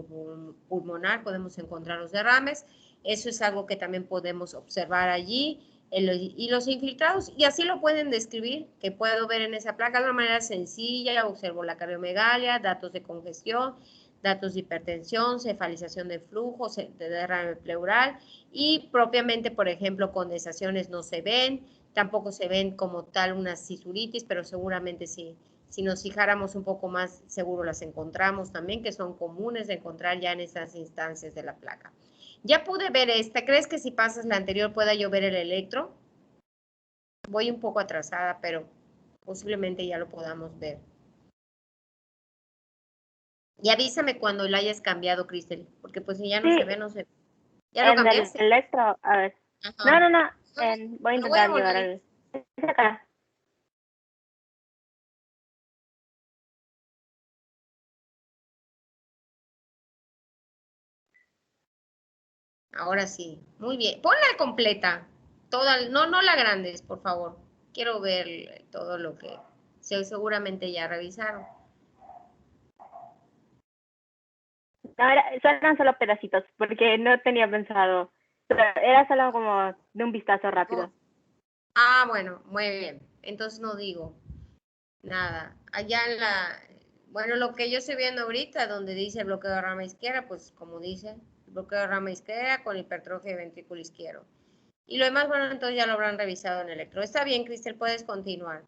pulmonar, podemos encontrar los derrames. Eso es algo que también podemos observar allí. Y los infiltrados, y así lo pueden describir, que puedo ver en esa placa de una manera sencilla, observo la cardiomegalia, datos de congestión, datos de hipertensión, cefalización de flujo, de derrame pleural y propiamente, por ejemplo, condensaciones no se ven, tampoco se ven como tal unas cisuritis, pero seguramente si nos fijáramos un poco más, seguro las encontramos también, que son comunes de encontrar ya en estas instancias de la placa. Ya pude ver esta. ¿Crees que si pasas la anterior pueda yo ver el electro? Voy un poco atrasada, pero posiblemente ya lo podamos ver. Y avísame cuando la hayas cambiado, Cristel, porque pues si ya no Sí, se ve, no se ve. ¿Ya lo en el cambiaste? electro, a ver. Ajá. No, voy a Lo voy a intentar llevar volver. el... acá. Ahora sí. Muy bien. Ponla completa. Toda, no la grandes, por favor. Quiero ver todo lo que seguramente ya revisaron. No, eran solo pedacitos, porque no tenía pensado. Era solo como de un vistazo rápido. Ah, bueno, muy bien. Entonces no digo nada. Allá en bueno, lo que yo estoy viendo ahorita, donde dice bloqueo de rama izquierda, pues como dice, bloqueo de rama izquierda con hipertrofia de ventrículo izquierdo. Y lo demás, bueno, entonces ya lo habrán revisado en electro. Está bien, Cristel, puedes continuar.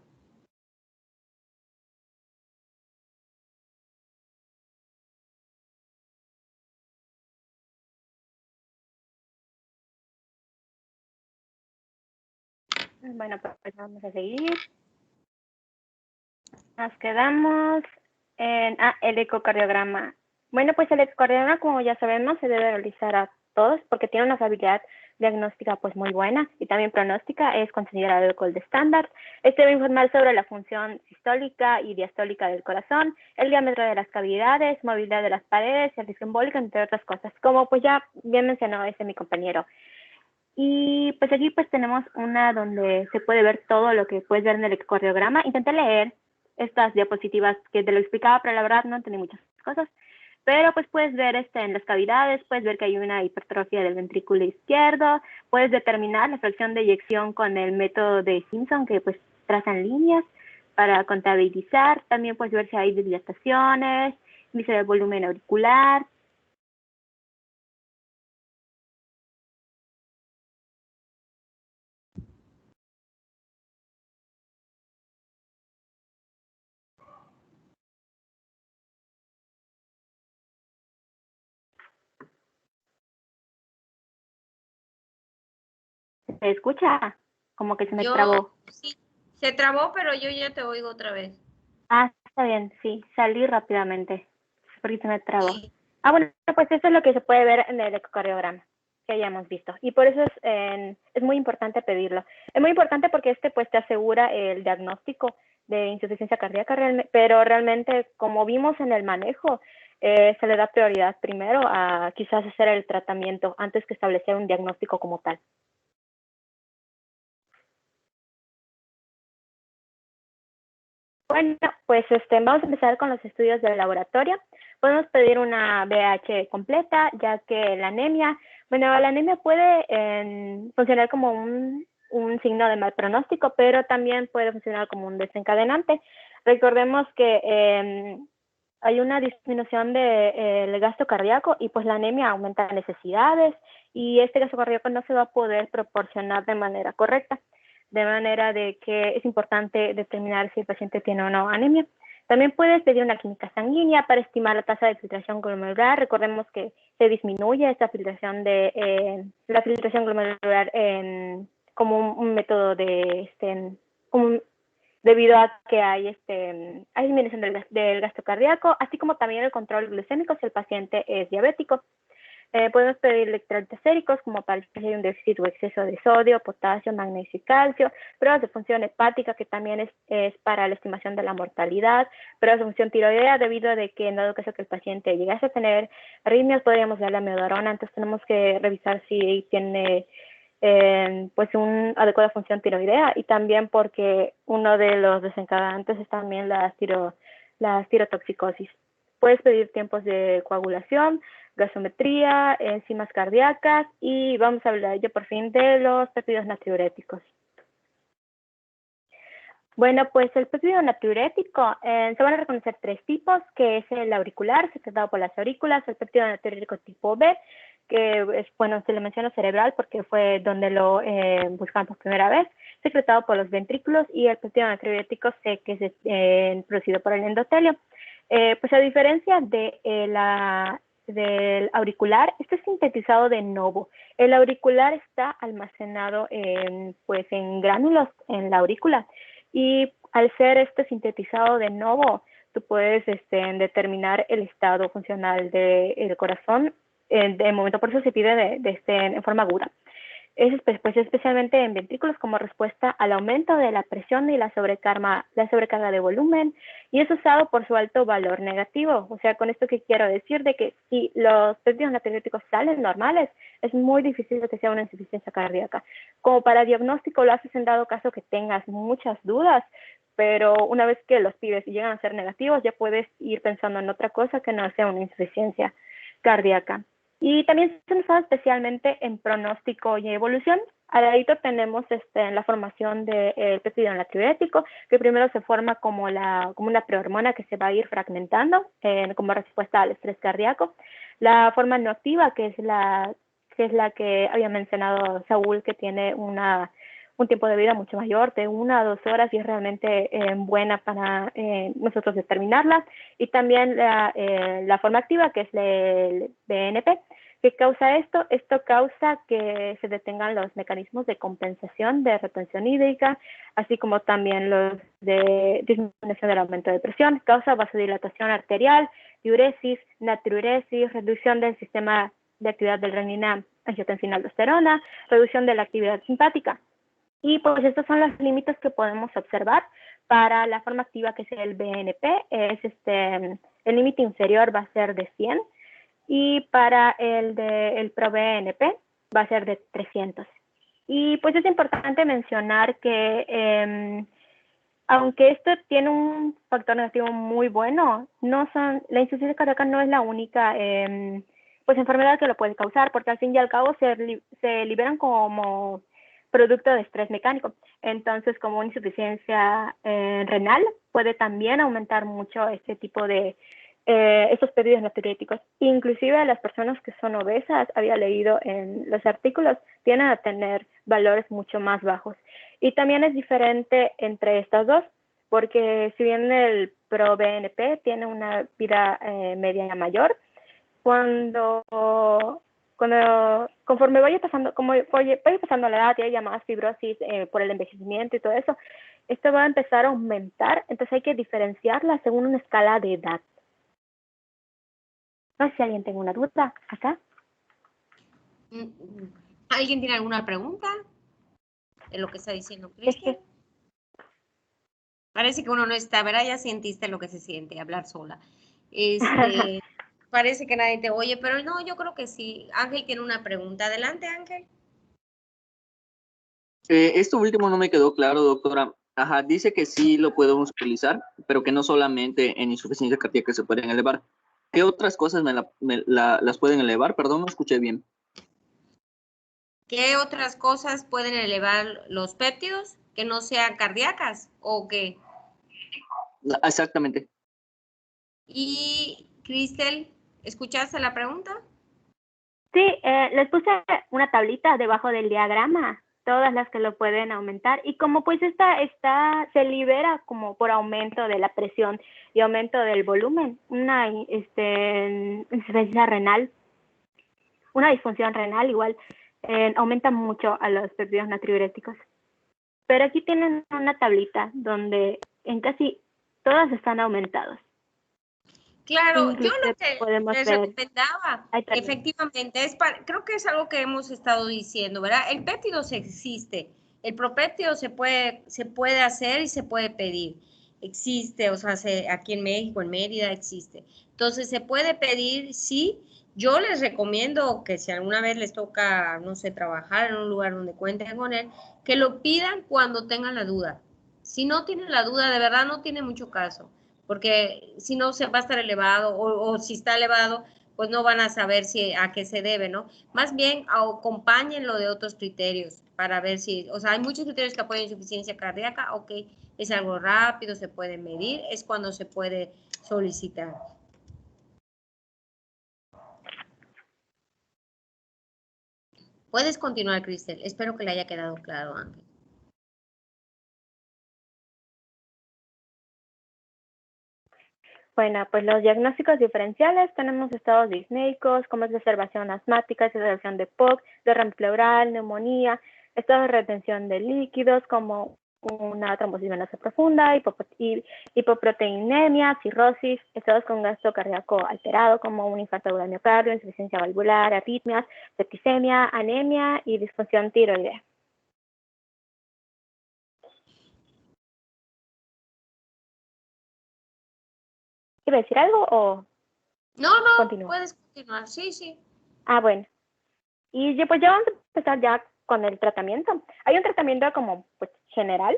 Bueno, pues vamos a seguir. Nos quedamos en el ecocardiograma. Bueno, pues el ecocardiograma, como ya sabemos, se debe realizar a todos porque tiene una fiabilidad diagnóstica pues muy buena y también pronóstica, es considerado el gold estándar. Este va a informar sobre la función sistólica y diastólica del corazón, el diámetro de las cavidades, movilidad de las paredes, el riesgo embólico, entre otras cosas, como pues ya bien mencionó mi compañero. Y pues aquí pues tenemos una donde se puede ver todo lo que puedes ver en el ecocardiograma. Intenté leer estas diapositivas que te lo explicaba, pero la verdad no entendí muchas cosas. Pero pues puedes ver en las cavidades, puedes ver que hay una hipertrofia del ventrículo izquierdo, puedes determinar la fracción de eyección con el método de Simpson, que pues trazan líneas para contabilizar. También puedes ver si hay dilataciones, índice de volumen auricular. ¿Se escucha? Como que se me trabó. Sí, se trabó, pero yo ya te oigo otra vez. Ah, está bien, sí, salí rápidamente, porque se me trabó. Ah, bueno, pues eso es lo que se puede ver en el ecocardiograma que hayamos visto. Y por eso es muy importante pedirlo. Es muy importante porque pues te asegura el diagnóstico de insuficiencia cardíaca, pero realmente, como vimos en el manejo, se le da prioridad primero a quizás hacer el tratamiento antes que establecer un diagnóstico como tal. Bueno, pues vamos a empezar con los estudios del laboratorio. Podemos pedir una BH completa, ya que la anemia puede funcionar como un signo de mal pronóstico, pero también puede funcionar como un desencadenante. Recordemos que hay una disminución del gasto cardíaco y pues la anemia aumenta necesidades y este gasto cardíaco no se va a poder proporcionar de manera correcta. De manera de que es importante determinar si el paciente tiene o no anemia. También puedes pedir una química sanguínea para estimar la tasa de filtración glomerular. Recordemos que se disminuye esta filtración la filtración glomerular como un método de debido a que hay disminución del gasto cardíaco, así como también el control glucémico si el paciente es diabético. Podemos pedir electrolitos séricos como para si hay un déficit o exceso de sodio, potasio, magnesio y calcio, pruebas de función hepática que también es para la estimación de la mortalidad, pruebas de función tiroidea debido a que en dado caso que el paciente llegase a tener arritmias podríamos darle amiodarona, entonces tenemos que revisar si tiene pues una adecuada función tiroidea y también porque uno de los desencadenantes es también la tirotoxicosis. Puedes pedir tiempos de coagulación, gasometría, enzimas cardíacas y vamos a hablar ya por fin de los péptidos natriuréticos. Bueno, pues el péptido natriurético, se van a reconocer 3 tipos, que es el auricular, secretado por las aurículas, el péptido natriurético tipo B, que es, bueno, se le menciona cerebral porque fue donde lo buscaban por primera vez, secretado por los ventrículos, y el péptido natriurético C, que es producido por el endotelio. Pues a diferencia de del auricular, este es sintetizado de novo. El auricular está almacenado pues en gránulos en la aurícula, y al ser sintetizado de novo, tú puedes determinar el estado funcional del corazón de momento. Por eso se pide en forma aguda. Es pues, especialmente en ventrículos como respuesta al aumento de la presión y la sobrecarga de volumen, y es usado por su alto valor negativo. O sea, con esto que quiero decir de que si los péptidos natriuréticos salen normales, es muy difícil que sea una insuficiencia cardíaca. Como para diagnóstico lo haces en dado caso que tengas muchas dudas, pero una vez que los pides y llegan a ser negativos, ya puedes ir pensando en otra cosa que no sea una insuficiencia cardíaca. Y también se usa especialmente en pronóstico y evolución. Al ladito tenemos la formación del péptido natriurético, que primero se forma como una prehormona que se va a ir fragmentando como respuesta al estrés cardíaco. La forma no activa, que es la que había mencionado Saúl, que tiene un tiempo de vida mucho mayor, de 1 a 2 horas, y es realmente buena para nosotros determinarla. Y también la forma activa, que es el BNP. ¿Qué causa esto? Esto causa que se detengan los mecanismos de compensación de retención hídrica, así como también los de disminución del aumento de presión. Causa vasodilatación arterial, diuresis, natriuresis, reducción del sistema de actividad del renina, angiotensina, aldosterona, reducción de la actividad simpática. Y pues estos son los límites que podemos observar para la forma activa, que es el BNP. El límite inferior va a ser de 100, y para el ProBNP va a ser de 300. Y pues es importante mencionar que aunque esto tiene un factor negativo muy bueno, la insuficiencia cardíaca no es la única pues enfermedad que lo puede causar, porque al fin y al cabo se liberan como producto de estrés mecánico. Entonces, como una insuficiencia renal, puede también aumentar mucho este tipo de estos péptidos natriuréticos. Inclusive las personas que son obesas, había leído en los artículos, tienden a tener valores mucho más bajos. Y también es diferente entre estas dos, porque si bien el ProBNP tiene una vida media mayor, conforme vaya pasando la edad y haya más fibrosis por el envejecimiento y todo eso, esto va a empezar a aumentar. Entonces hay que diferenciarla según una escala de edad. No sé si alguien tiene una duda acá. ¿Alguien tiene alguna pregunta de lo que está diciendo Cristian? Parece que uno no está, ¿verdad? Ya sentiste lo que se siente, hablar sola. Parece que nadie te oye, pero no, yo creo que sí. Ángel tiene una pregunta. Adelante, Ángel. Esto último no me quedó claro, doctora. Ajá, dice que sí lo podemos utilizar, pero que no solamente en insuficiencia cardíaca se pueden elevar. ¿Qué otras cosas las pueden elevar? Perdón, no escuché bien. ¿Qué otras cosas pueden elevar los péptidos que no sean cardíacas o qué? Exactamente. Y, Cristel, ¿escuchaste la pregunta? Sí, les puse una tablita debajo del diagrama, todas las que lo pueden aumentar, y como pues se libera como por aumento de la presión y aumento del volumen, una insuficiencia renal, una disfunción renal igual aumenta mucho a los péptidos natriuréticos. Pero aquí tienen una tablita donde en casi todas están aumentados. Claro, yo lo que les recomendaba, efectivamente, creo que es algo que hemos estado diciendo, ¿verdad? El péptido existe, el propéptido se puede hacer y se puede pedir. Existe, o sea, aquí en México, en Mérida, existe. Entonces, se puede pedir, sí. Yo les recomiendo que si alguna vez les toca, no sé, trabajar en un lugar donde cuenten con él, que lo pidan cuando tengan la duda. Si no tienen la duda, de verdad no tiene mucho caso, porque si no se va a estar elevado o si está elevado, pues no van a saber a qué se debe, ¿no? Más bien acompáñenlo de otros criterios para ver si, o sea, hay muchos criterios que apoyan insuficiencia cardíaca, ok, es algo rápido, se puede medir, es cuando se puede solicitar. Puedes continuar, Cristel. Espero que le haya quedado claro, Ángel. Bueno, pues los diagnósticos diferenciales tenemos estados disneicos, como es la exacerbación asmática, exacerbación de POC, derrame pleural, neumonía, estados de retención de líquidos como una trombosis venosa profunda, hipoproteinemia, cirrosis, estados con gasto cardíaco alterado como un infarto agudo del miocardio, insuficiencia valvular, arritmias, septicemia, anemia y disfunción tiroidea. ¿Iba a decir algo o No, continúo? Puedes continuar, sí. Ah, bueno. Y pues ya vamos a empezar ya con el tratamiento. Hay un tratamiento como pues general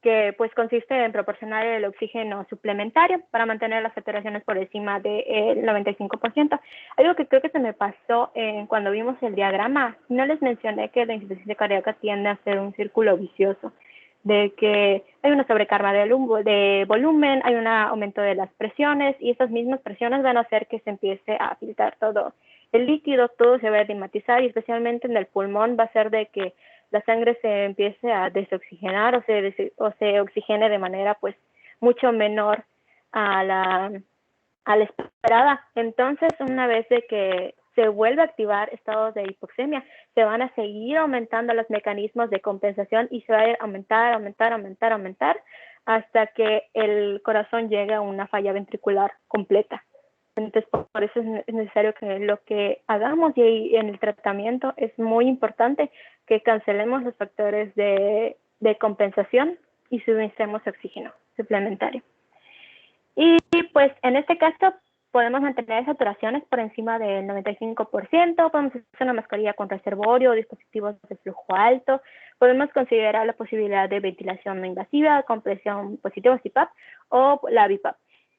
que pues consiste en proporcionar el oxígeno suplementario para mantener las saturaciones por encima del 95%. Algo que creo que se me pasó cuando vimos el diagrama, no les mencioné que la insuficiencia cardíaca tiende a ser un círculo vicioso, de que hay una sobrecarga de volumen, hay un aumento de las presiones y esas mismas presiones van a hacer que se empiece a filtrar todo el líquido, todo se va a edematizar y especialmente en el pulmón va a ser de que la sangre se empiece a desoxigenar o se oxigene de manera pues mucho menor a la esperada. Entonces, una vez de que se vuelve a activar estados de hipoxemia, se van a seguir aumentando los mecanismos de compensación y se va a aumentar hasta que el corazón llegue a una falla ventricular completa. Entonces, por eso es necesario que lo que hagamos y en el tratamiento es muy importante que cancelemos los factores de compensación y suministremos oxígeno suplementario. Y pues en este caso podemos mantener saturaciones por encima del 95%, podemos usar una mascarilla con reservorio o dispositivos de flujo alto, podemos considerar la posibilidad de ventilación no invasiva con presión positiva CPAP o la BiPAP.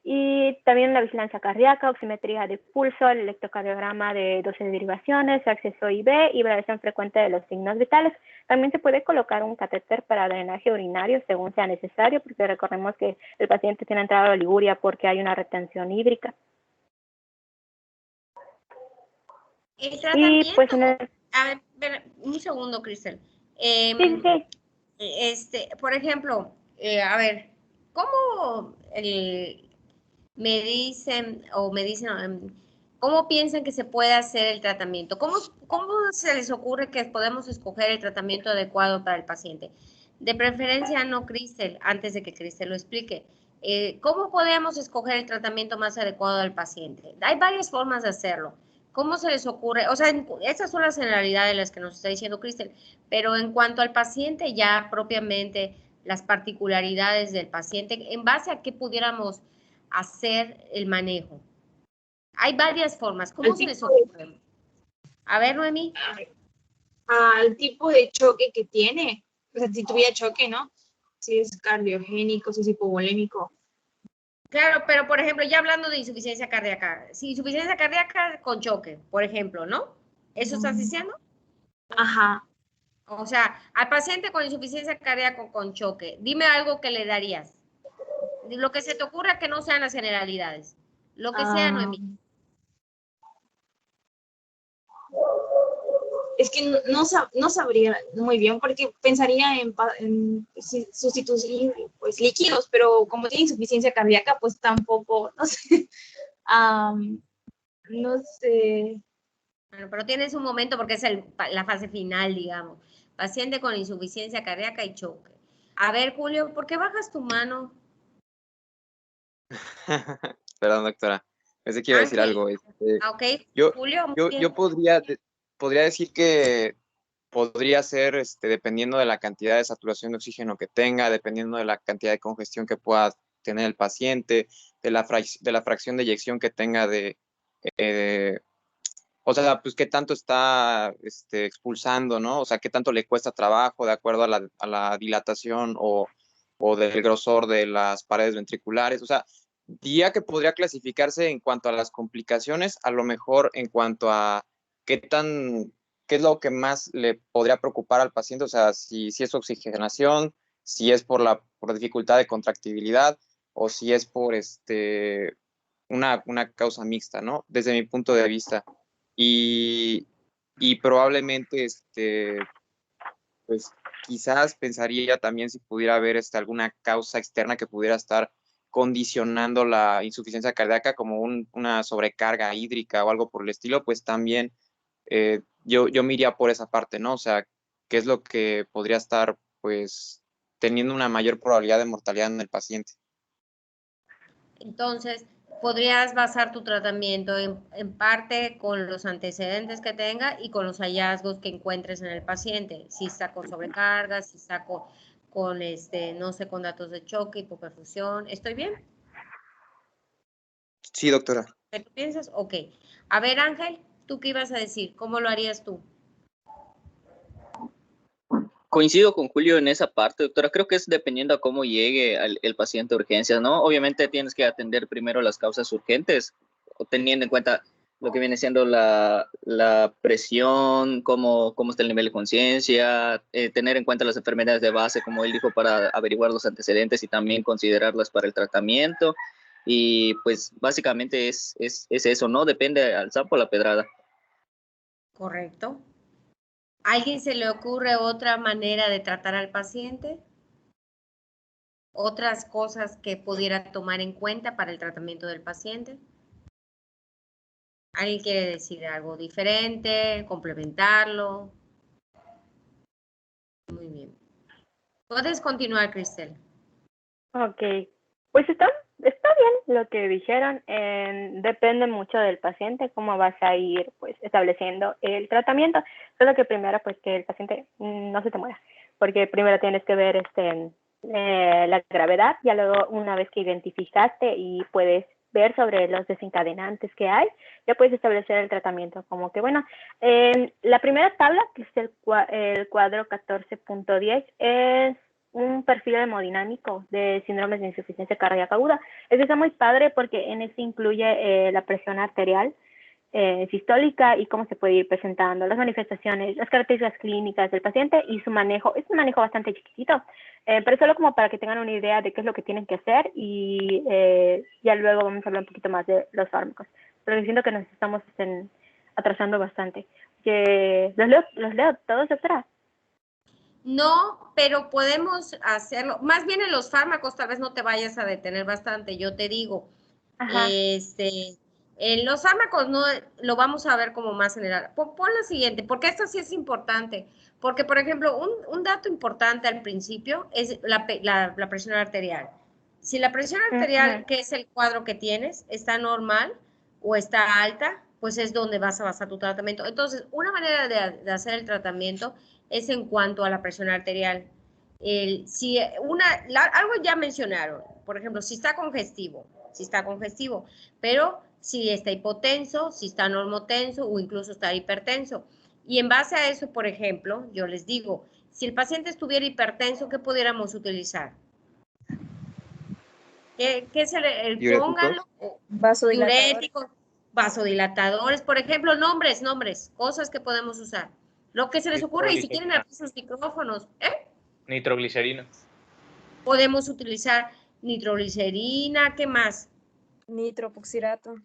Y también la vigilancia cardíaca, oximetría de pulso, el electrocardiograma de 12 derivaciones, acceso IV y evaluación frecuente de los signos vitales. También se puede colocar un catéter para drenaje urinario según sea necesario, porque recordemos que el paciente tiene entrada a oliguria porque hay una retención hídrica. El tratamiento, y pues a ver, un segundo, Cristel. Sí. Por ejemplo, a ver, ¿cómo me dicen, cómo piensan que se puede hacer el tratamiento? ¿Cómo se les ocurre que podemos escoger el tratamiento adecuado para el paciente? De preferencia no Cristel, antes de que Cristel lo explique. ¿Cómo podemos escoger el tratamiento más adecuado al paciente? Hay varias formas de hacerlo. ¿Cómo se les ocurre? O sea, estas son las generalidades de las que nos está diciendo Cristel, pero en cuanto al paciente ya propiamente, las particularidades del paciente, ¿en base a qué pudiéramos hacer el manejo? Hay varias formas. ¿Cómo se les ocurre? A ver, Noemí. Al tipo de choque que tiene. O sea, si tuviera choque, ¿no? Si es cardiogénico, si es hipovolémico. Claro, pero por ejemplo, ya hablando de insuficiencia cardíaca, si insuficiencia cardíaca con choque, por ejemplo, ¿no? ¿Eso estás diciendo? Ajá. O sea, al paciente con insuficiencia cardíaca con choque, dime algo que le darías. Lo que se te ocurra que no sean las generalidades. Lo que sea, Noemí. Es que no sabría muy bien porque pensaría en sustituir pues, líquidos, pero como tiene insuficiencia cardíaca, pues tampoco, no sé. No sé. Bueno, pero tienes un momento porque es la fase final, digamos. Paciente con insuficiencia cardíaca y choque. A ver, Julio, ¿por qué bajas tu mano? Perdón, doctora. Pensé que iba a decir algo. Ok, Yo, Julio, muy yo, bien. yo podría decir que podría ser, dependiendo de la cantidad de saturación de oxígeno que tenga, dependiendo de la cantidad de congestión que pueda tener el paciente, de la fracción de eyección que tenga o sea, pues qué tanto está expulsando, ¿no? O sea, qué tanto le cuesta trabajo de acuerdo a la dilatación o del grosor de las paredes ventriculares. O sea, diría que podría clasificarse en cuanto a las complicaciones, a lo mejor en cuanto a qué es lo que más le podría preocupar al paciente, o sea, si es oxigenación, si es por dificultad de contractibilidad o si es por una causa mixta, ¿no? Desde mi punto de vista. Y probablemente, pues quizás pensaría también si pudiera haber alguna causa externa que pudiera estar condicionando la insuficiencia cardíaca, como una sobrecarga hídrica o algo por el estilo, pues también yo me iría por esa parte, ¿no? O sea, ¿qué es lo que podría estar, pues, teniendo una mayor probabilidad de mortalidad en el paciente? Entonces, podrías basar tu tratamiento en parte con los antecedentes que tenga y con los hallazgos que encuentres en el paciente. Si está con sobrecarga, si está con no sé, con datos de choque, hipoperfusión. ¿Estoy bien? Sí, doctora. ¿Qué tú piensas? Ok. A ver, Ángel, ¿tú qué ibas a decir? ¿Cómo lo harías tú? Coincido con Julio en esa parte, doctora. Creo que es dependiendo a cómo llegue el paciente a urgencias, ¿no? Obviamente tienes que atender primero las causas urgentes, teniendo en cuenta lo que viene siendo la presión, cómo está el nivel de conciencia, tener en cuenta las enfermedades de base, como él dijo, para averiguar los antecedentes y también considerarlas para el tratamiento. Y pues básicamente es eso, ¿no? Depende al sapo la pedrada. Correcto. ¿A alguien se le ocurre otra manera de tratar al paciente? ¿Otras cosas que pudiera tomar en cuenta para el tratamiento del paciente? ¿Alguien quiere decir algo diferente, complementarlo? Muy bien. Puedes continuar, Cristel. Ok, pues está bien lo que dijeron. Depende mucho del paciente, cómo vas a ir pues estableciendo el tratamiento. Solo que primero pues que el paciente no se te muera, porque primero tienes que ver la gravedad, ya luego una vez que identificaste y puedes ver sobre los desencadenantes que hay, ya puedes establecer el tratamiento. Como que bueno, la primera tabla, que es el cuadro 14.10, es un perfil hemodinámico de síndromes de insuficiencia cardíaca aguda. Eso está muy padre porque en este incluye la presión arterial sistólica y cómo se puede ir presentando, las manifestaciones, las características clínicas del paciente y su manejo. Es un manejo bastante chiquitito, pero solo como para que tengan una idea de qué es lo que tienen que hacer y ya luego vamos a hablar un poquito más de los fármacos. Pero siento que nos estamos atrasando bastante. ¿Los leo todos, doctora? No, pero podemos hacerlo. Más bien en los fármacos tal vez no te vayas a detener bastante, yo te digo. Ajá. En los fármacos no lo vamos a ver como más general. Pon la siguiente, porque esto sí es importante. Porque, por ejemplo, un dato importante al principio es la presión arterial. Si la presión arterial, que es el cuadro que tienes, está normal o está alta, pues es donde vas a basar tu tratamiento. Entonces, una manera de hacer el tratamiento es en cuanto a la presión arterial. Algo ya mencionaron, por ejemplo, si está congestivo, pero si está hipotenso, si está normotenso o incluso está hipertenso. Y en base a eso, por ejemplo, yo les digo, si el paciente estuviera hipertenso, ¿qué pudiéramos utilizar? ¿Qué se le pónganlo? Diuréticos, vasodilatadores, por ejemplo, nombres, cosas que podemos usar. Lo que se les ocurre, y si tienen aquí sus micrófonos, Nitroglicerina. Podemos utilizar nitroglicerina, ¿qué más? Nitroproxirato.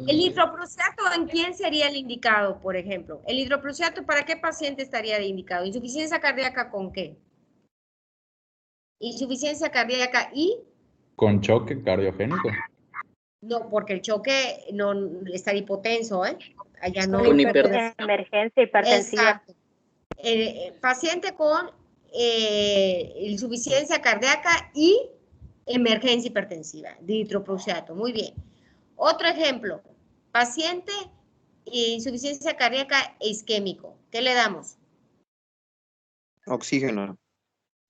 El nitroprusiato, ¿en quién sería el indicado, por ejemplo? El nitroprusiato, ¿para qué paciente estaría indicado? ¿Insuficiencia cardíaca con qué? Insuficiencia cardíaca y... Con choque cardiogénico. No, porque el choque no está hipotenso, ¿eh? Allá no. Con emergencia hipertensiva. Exacto. Paciente con insuficiencia cardíaca y emergencia hipertensiva, nitroprusiato. Muy bien. Otro ejemplo, paciente insuficiencia cardíaca isquémico. ¿Qué le damos? Oxígeno.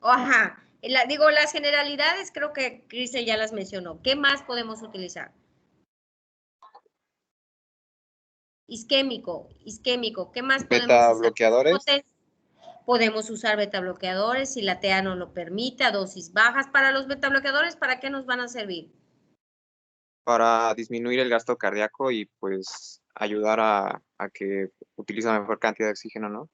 Ajá. Las generalidades creo que Cristel ya las mencionó. ¿Qué más podemos utilizar? Isquémico. ¿Qué más podemos usar? Beta bloqueadores. Podemos usar beta bloqueadores si la TA no lo permite, a dosis bajas. Para los beta bloqueadores, ¿para qué nos van a servir? para disminuir el gasto cardíaco y pues ayudar a que utilice la mejor cantidad de oxígeno, ¿no?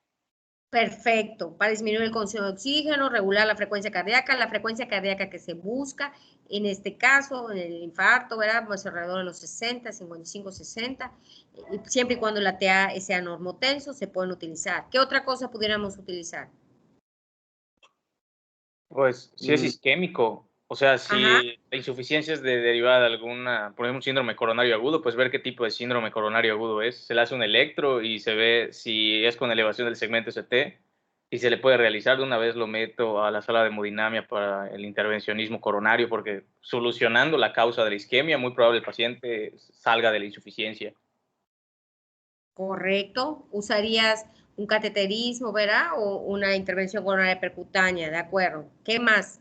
Perfecto, para disminuir el consumo de oxígeno, regular la frecuencia cardíaca que se busca, en este caso, en el infarto, ¿verdad? Pues alrededor de los 60, 55, 60, siempre y cuando la TA sea normotenso, se pueden utilizar. ¿Qué otra cosa pudiéramos utilizar? Pues si es isquémico, o sea, si Ajá. la insuficiencia es derivada de alguna, por ejemplo, un síndrome coronario agudo, pues ver qué tipo de síndrome coronario agudo es. Se le hace un electro y se ve si es con elevación del segmento ST y se le puede realizar. De una vez lo meto a la sala de hemodinamia para el intervencionismo coronario, porque solucionando la causa de la isquemia, muy probable el paciente salga de la insuficiencia. Correcto. Usarías un cateterismo, ¿verdad? O una intervención coronaria percutánea, ¿de acuerdo? ¿Qué más?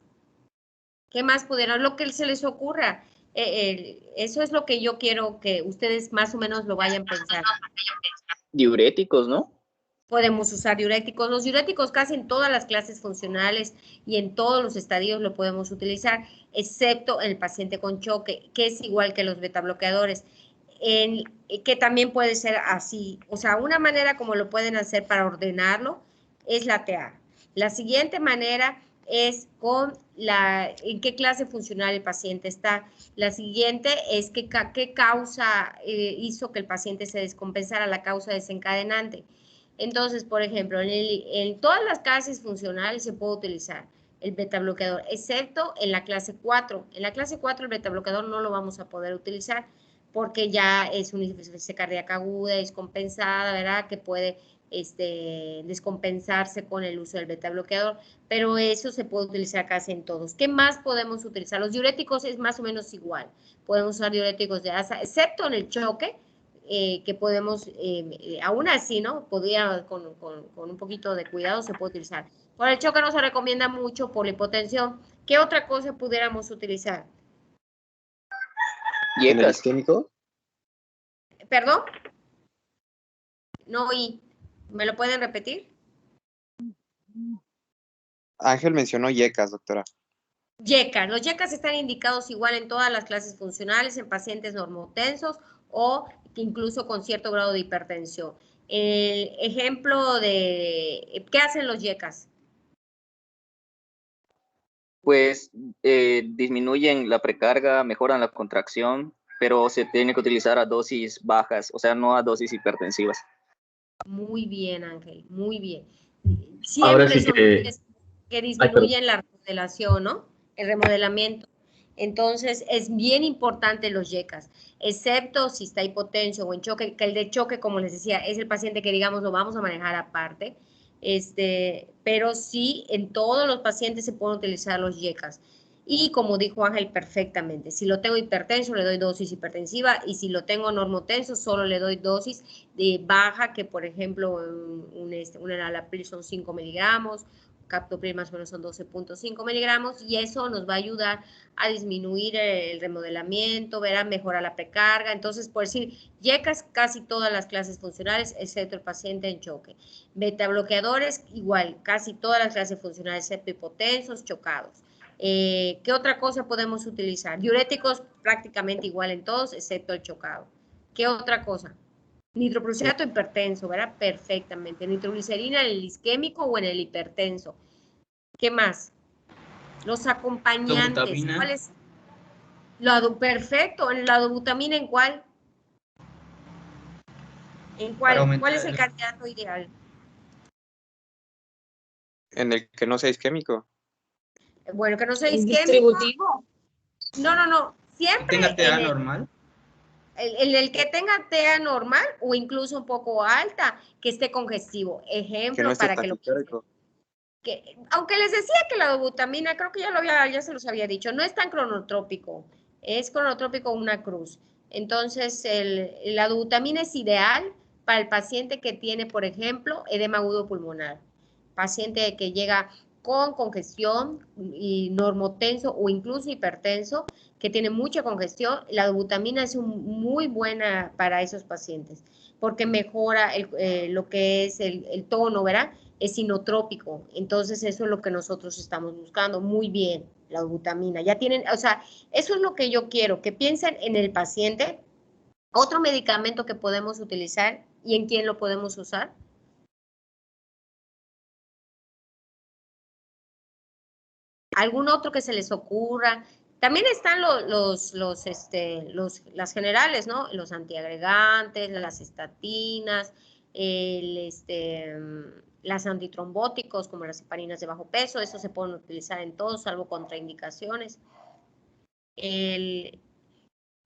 ¿Qué más pudiera? Lo que se les ocurra. Eso es lo que yo quiero que ustedes más o menos lo vayan pensando. Diuréticos, ¿no? Podemos usar diuréticos. Los diuréticos casi en todas las clases funcionales y en todos los estadios lo podemos utilizar, excepto en el paciente con choque, que es igual que los betabloqueadores, que también puede ser así. O sea, una manera como lo pueden hacer para ordenarlo es la TA. La siguiente manera es en qué clase funcional el paciente está. La siguiente es qué causa hizo que el paciente se descompensara, la causa desencadenante. Entonces, por ejemplo, en todas las clases funcionales se puede utilizar el betabloqueador, excepto en la clase 4. En la clase 4 el betabloqueador no lo vamos a poder utilizar porque ya es una insuficiencia cardíaca aguda, descompensada, ¿verdad? Que puede descompensarse con el uso del betabloqueador, pero eso se puede utilizar casi en todos. ¿Qué más podemos utilizar? Los diuréticos es más o menos igual. Podemos usar diuréticos de asa, excepto en el choque, que podemos, aún así, ¿no? Podría, con un poquito de cuidado se puede utilizar. Por el choque no se recomienda mucho por la hipotensión. ¿Qué otra cosa pudiéramos utilizar? ¿Y en el isquémico? ¿Perdón? No oí. ¿Me lo pueden repetir? Ángel mencionó yecas, doctora. YECAS. Los YECAS están indicados igual en todas las clases funcionales, en pacientes normotensos o incluso con cierto grado de hipertensión. El ejemplo de, ¿qué hacen los YECAS? Pues disminuyen la precarga, mejoran la contracción, pero se tiene que utilizar a dosis bajas, o sea, no a dosis hipertensivas. Muy bien, Ángel, muy bien. Ahora Siempre sí son que disminuyen la remodelación, ¿no? El remodelamiento. Entonces, es bien importante los YECAS, excepto si está hipotenso o en choque, que el de choque, como les decía, es el paciente que, digamos, lo vamos a manejar aparte, pero sí, en todos los pacientes se pueden utilizar los YECAS. Y como dijo Ángel perfectamente, si lo tengo hipertenso le doy dosis hipertensiva y si lo tengo normotenso solo le doy dosis de baja, que por ejemplo un enalapril son 5 miligramos, captopril más o menos son 12.5 miligramos y eso nos va a ayudar a disminuir el remodelamiento, a mejorar la precarga. Entonces, por decir, YECAS casi todas las clases funcionales, excepto el paciente en choque. Betabloqueadores, igual, casi todas las clases funcionales, excepto hipotensos, chocados. ¿Qué otra cosa podemos utilizar? Diuréticos prácticamente igual en todos, excepto el chocado. ¿Qué otra cosa? Nitroprusiato hipertenso, ¿verdad? Perfectamente. Nitroglicerina en el isquémico o en el hipertenso. ¿Qué más? Los acompañantes. ¿Cuál es? Perfecto. ¿En la dobutamina en cuál? ¿En cuál? ¿Cuál es el candidato ideal? En el que no sea isquémico. Bueno, que no sea ¿Es isquémico. distributivo? No. Siempre ¿Tenga TA normal? el que tenga TEA normal o incluso un poco alta, que esté congestivo. Ejemplo, Que no esté para que lo taquicárdico. aunque les decía que la dobutamina, creo que ya se los había dicho, no es tan cronotrópico, es cronotrópico una cruz. Entonces, la dobutamina es ideal para el paciente que tiene, por ejemplo, edema agudo pulmonar, paciente que llega con congestión y normotenso o incluso hipertenso, que tiene mucha congestión, la dobutamina es muy buena para esos pacientes, porque mejora lo que es el tono, ¿verdad? Es inotrópico, entonces eso es lo que nosotros estamos buscando. Muy bien, la dobutamina. Ya tienen, o sea, eso es lo que yo quiero, que piensen en el paciente. Otro medicamento que podemos utilizar y en quién lo podemos usar. ¿Algún otro que se les ocurra? También están las generales, ¿no? Los antiagregantes, las estatinas, las antitrombóticos como las heparinas de bajo peso, eso se pueden utilizar en todos, salvo contraindicaciones.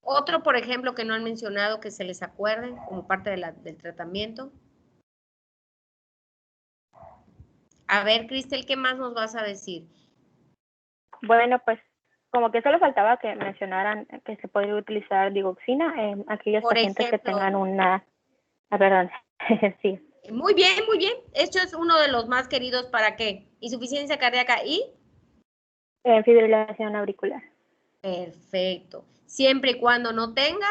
Otro, por ejemplo, que no han mencionado, que se les acuerden como parte del tratamiento. A ver, Cristel, ¿qué más nos vas a decir? Bueno, pues como que solo faltaba que mencionaran que se podría utilizar digoxina en aquellos Por pacientes que ejemplo, tengan una... Ah, perdón, sí. Muy bien, muy bien. Esto es uno de los más queridos, ¿para qué? Insuficiencia cardíaca y... Fibrilación auricular. Perfecto. Siempre y cuando no tenga,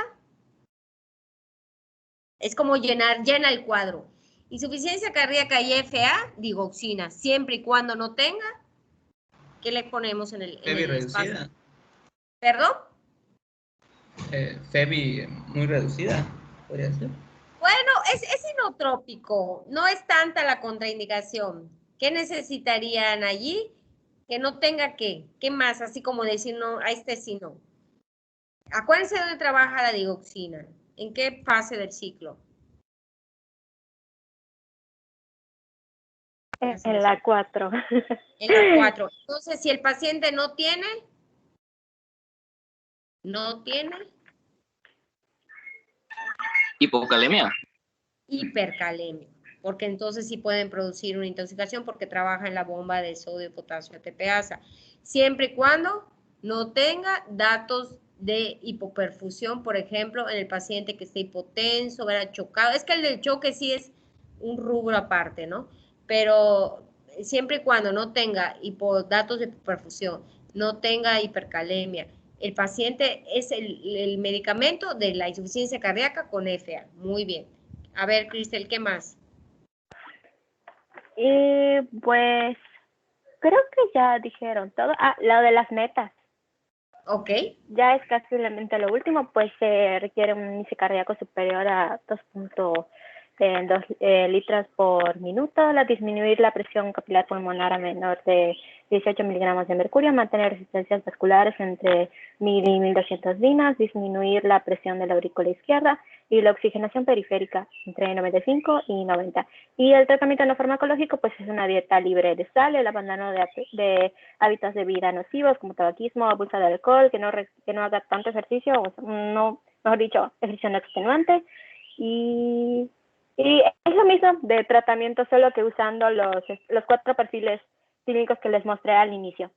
es como llena el cuadro. Insuficiencia cardíaca y FA, digoxina. Siempre y cuando no tenga, ¿qué le ponemos en el espacio? Reducida. ¿Perdón? Febi muy reducida, podría ser. Bueno, es inotrópico. No es tanta la contraindicación. ¿Qué necesitarían allí? Que no tenga qué. ¿Qué más? Así como decir, no, a este sí no. Acuérdense dónde trabaja la digoxina. ¿En qué fase del ciclo? En la 4. En la 4. Entonces, si el paciente no tiene Hipocalemia. hipercalemia, porque entonces sí pueden producir una intoxicación porque trabaja en la bomba de sodio, potasio, ATPasa, siempre y cuando no tenga datos de hipoperfusión, por ejemplo, en el paciente que esté hipotenso, verá chocado. Es que el del choque sí es un rubro aparte, ¿no? Pero siempre y cuando no tenga datos de hipoperfusión, no tenga hipercalemia, el paciente es el medicamento de la insuficiencia cardíaca con FA. Muy bien. A ver, Cristel, ¿qué más? Y pues creo que ya dijeron todo. Ah, lo de las metas. Ok. Ya es casi lo último, pues se requiere un índice cardíaco superior a 2.2 litros por minuto, disminuir la presión capilar pulmonar a menor de 18 miligramos de mercurio, mantener resistencias vasculares entre 1000 y 1200 dinas, disminuir la presión de la aurícula izquierda y la oxigenación periférica entre 95 y 90. Y el tratamiento no farmacológico pues es una dieta libre de sal, el abandono de hábitos de vida nocivos como tabaquismo, abuso de alcohol, que no haga tanto ejercicio, no, mejor dicho, ejercicio no extenuante, y es lo mismo de tratamiento, solo que usando los 4 perfiles clínicos que les mostré al inicio.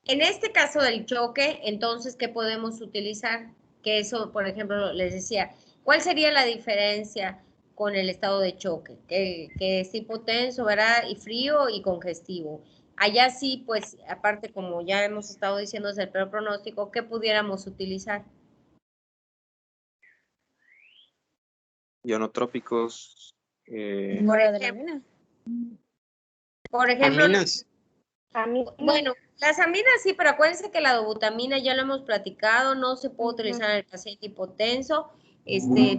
En este caso del choque, entonces, ¿qué podemos utilizar? Que eso, por ejemplo, les decía, ¿cuál sería la diferencia con el estado de choque? Que es hipotenso, ¿verdad? Y frío y congestivo. Allá sí, pues, aparte, como ya hemos estado diciendo desde el peor pronóstico, ¿qué pudiéramos utilizar? Ionotrópicos. Por ejemplo, Aminas. Bueno, las aminas sí, pero acuérdense que la dobutamina ya lo hemos platicado, no se puede utilizar en el paciente hipotenso,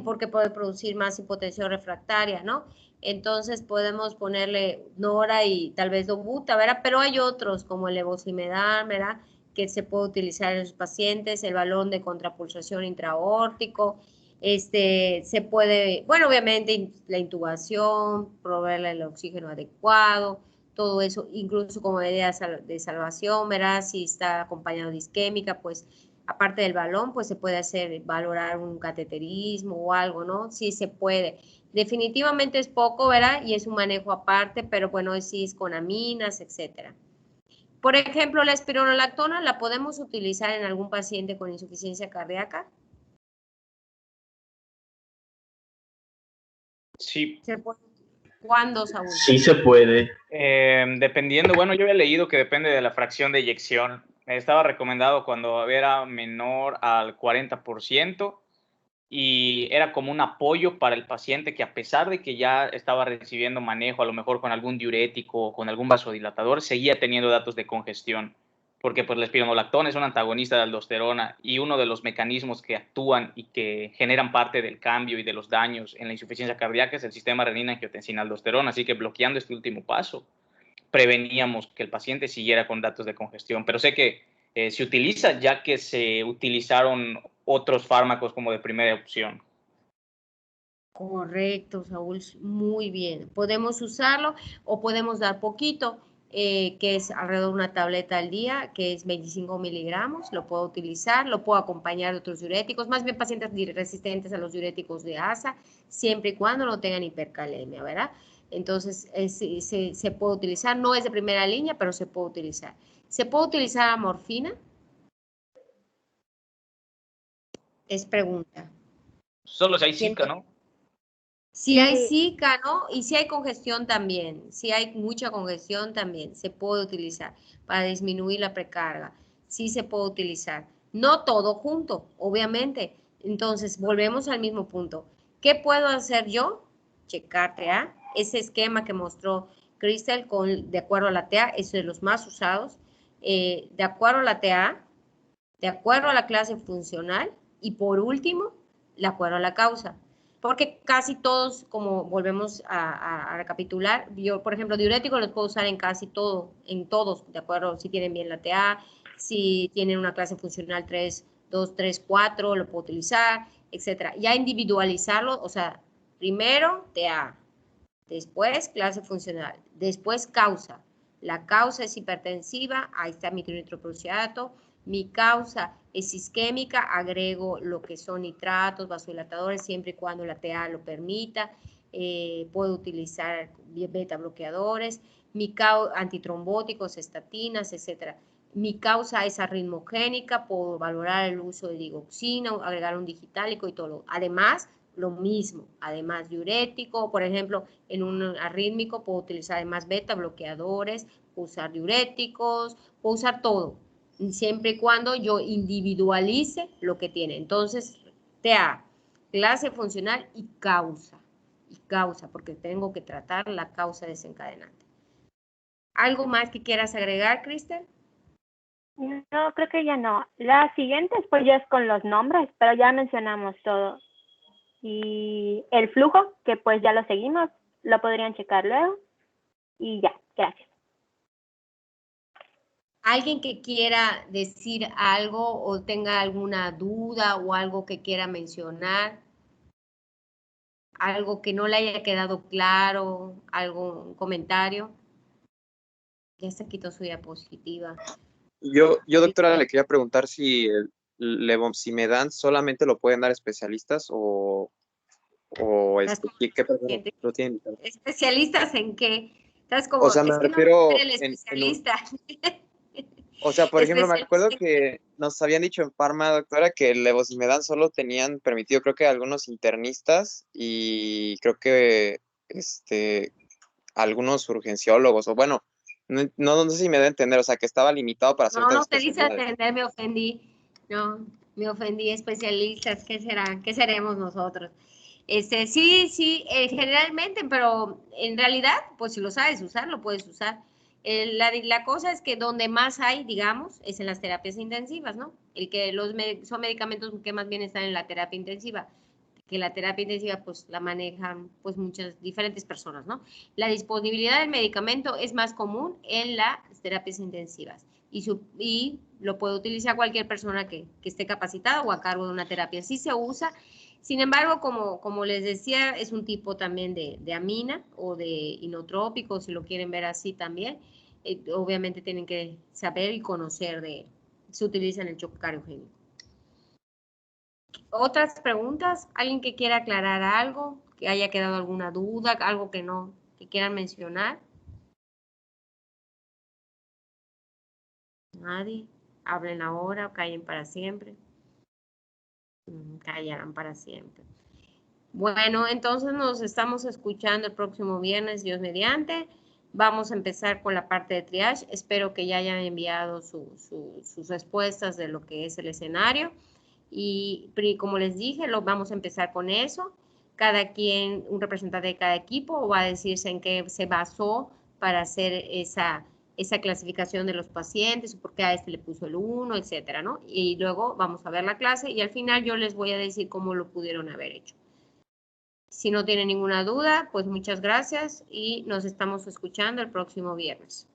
porque puede producir más hipotensión refractaria, ¿no? Entonces podemos ponerle Nora y tal vez Dobuta, ¿verdad? Pero hay otros como el levosimendan, ¿verdad? Que se puede utilizar en los pacientes, el balón de contrapulsación intraórtico, se puede, bueno, obviamente la intubación, proveerle el oxígeno adecuado, todo eso, incluso como medida de salvación, ¿verdad? Si está acompañado de isquémica, pues aparte del balón, pues se puede valorar un cateterismo o algo, ¿no? Sí se puede. Definitivamente es poco, ¿verdad? Y es un manejo aparte, pero bueno, sí es con aminas, etcétera. Por ejemplo, la espironolactona, ¿la podemos utilizar en algún paciente con insuficiencia cardíaca? Sí. ¿Cuándo, Saúl? Sí se puede. Dependiendo, bueno, yo había leído que depende de la fracción de eyección. Estaba recomendado cuando era menor al 40%, y era como un apoyo para el paciente que, a pesar de que ya estaba recibiendo manejo, a lo mejor con algún diurético o con algún vasodilatador, seguía teniendo datos de congestión, porque pues la espironolactona es un antagonista de aldosterona, y uno de los mecanismos que actúan y que generan parte del cambio y de los daños en la insuficiencia cardíaca es el sistema renina-angiotensina-aldosterona. Así que bloqueando este último paso, preveníamos que el paciente siguiera con datos de congestión. Pero sé que se utiliza, ya que se utilizaron otros fármacos como de primera opción. Correcto, Saúl, muy bien. Podemos usarlo o podemos dar poquito, que es alrededor de una tableta al día, que es 25 miligramos. Lo puedo utilizar, lo puedo acompañar de otros diuréticos, más bien pacientes resistentes a los diuréticos de ASA, siempre y cuando no tengan hipercalemia, ¿verdad? Entonces, se puede utilizar, no es de primera línea, pero se puede utilizar. ¿Se puede utilizar morfina? Es pregunta. Solo si hay Zika, ¿no? Si hay Zika, ¿no? Y si hay congestión también, si hay mucha congestión también, se puede utilizar para disminuir la precarga. Sí se puede utilizar. No todo junto, obviamente. Entonces, volvemos al mismo punto. ¿Qué puedo hacer yo? Checar TA. Ese esquema que mostró Crystal de acuerdo a la TA, es de los más usados. De acuerdo a la TA, de acuerdo a la clase funcional y por último, de acuerdo a la causa. Porque casi todos, como volvemos a recapitular, yo, por ejemplo, diuréticos los puedo usar en casi todo, en todos, de acuerdo, si tienen bien la TA, si tienen una clase funcional 3, 2, 3, 4, lo puedo utilizar, etcétera. Ya individualizarlo, o sea, primero TA, después clase funcional, después causa. La causa es hipertensiva, ahí está mi nitroprociato. Mi causa es isquémica, agrego lo que son nitratos, vasodilatadores, siempre y cuando la TA lo permita. Puedo utilizar beta bloqueadores, antitrombóticos, estatinas, etc. Mi causa es arritmogénica, puedo valorar el uso de digoxina, agregar un digitálico y todo. Además, lo mismo, además diurético, por ejemplo, en un arrítmico puedo utilizar además beta bloqueadores, puedo usar diuréticos, puedo usar todo, siempre y cuando yo individualice lo que tiene. Entonces, TA, clase funcional y causa, porque tengo que tratar la causa desencadenante. ¿Algo más que quieras agregar, Cristel? No, creo que ya no. La siguiente pues ya es con los nombres, pero ya mencionamos todo. Y el flujo, que pues ya lo seguimos, lo podrían checar luego. Y ya, gracias. ¿Alguien que quiera decir algo o tenga alguna duda o algo que quiera mencionar? ¿Algo que no le haya quedado claro? ¿Algún comentario? Ya se quitó su diapositiva. Yo, doctora, le quería preguntar si el levosimedan solamente lo pueden dar especialistas o ¿qué personas lo tienen? ¿Especialistas en qué? ¿Estás como, O sea, me refiero no el especialista? O sea, por ejemplo, me acuerdo que nos habían dicho en Pharma, doctora, que el levosimedan solo tenían permitido, creo que algunos internistas y creo que algunos urgenciólogos, o bueno, no sé si me da a entender, o sea, que estaba limitado para ciertas No te dice especialidades. entender, me ofendí. No, me ofendí, especialistas, ¿qué será? ¿Qué seremos nosotros? Sí, generalmente, pero en realidad, pues si lo sabes usar, lo puedes usar. La cosa es que donde más hay, digamos, es en las terapias intensivas, ¿no? Son medicamentos que más bien están en la terapia intensiva, que la terapia intensiva pues la manejan pues muchas diferentes personas, ¿no? La disponibilidad del medicamento es más común en las terapias intensivas y lo puede utilizar cualquier persona que esté capacitada o a cargo de una terapia. Sí se usa. Sin embargo, como les decía, es un tipo también de amina o de inotrópico, si lo quieren ver así también. Obviamente tienen que saber y conocer de él. Se utiliza en el choque cariogénico. ¿Otras preguntas? ¿Alguien que quiera aclarar algo? ¿Que haya quedado alguna duda? ¿Algo que quieran mencionar? Nadie. Hablen ahora o callen para siempre. Callarán para siempre. Bueno, entonces nos estamos escuchando el próximo viernes, Dios mediante. Vamos a empezar con la parte de triage. Espero que ya hayan enviado sus respuestas de lo que es el escenario. Y como les dije, vamos a empezar con eso. Cada quien, un representante de cada equipo, va a decirse en qué se basó para hacer esa clasificación de los pacientes, por qué a este le puso el 1, etcétera, ¿no? Y luego vamos a ver la clase y al final yo les voy a decir cómo lo pudieron haber hecho. Si no tienen ninguna duda, pues muchas gracias y nos estamos escuchando el próximo viernes.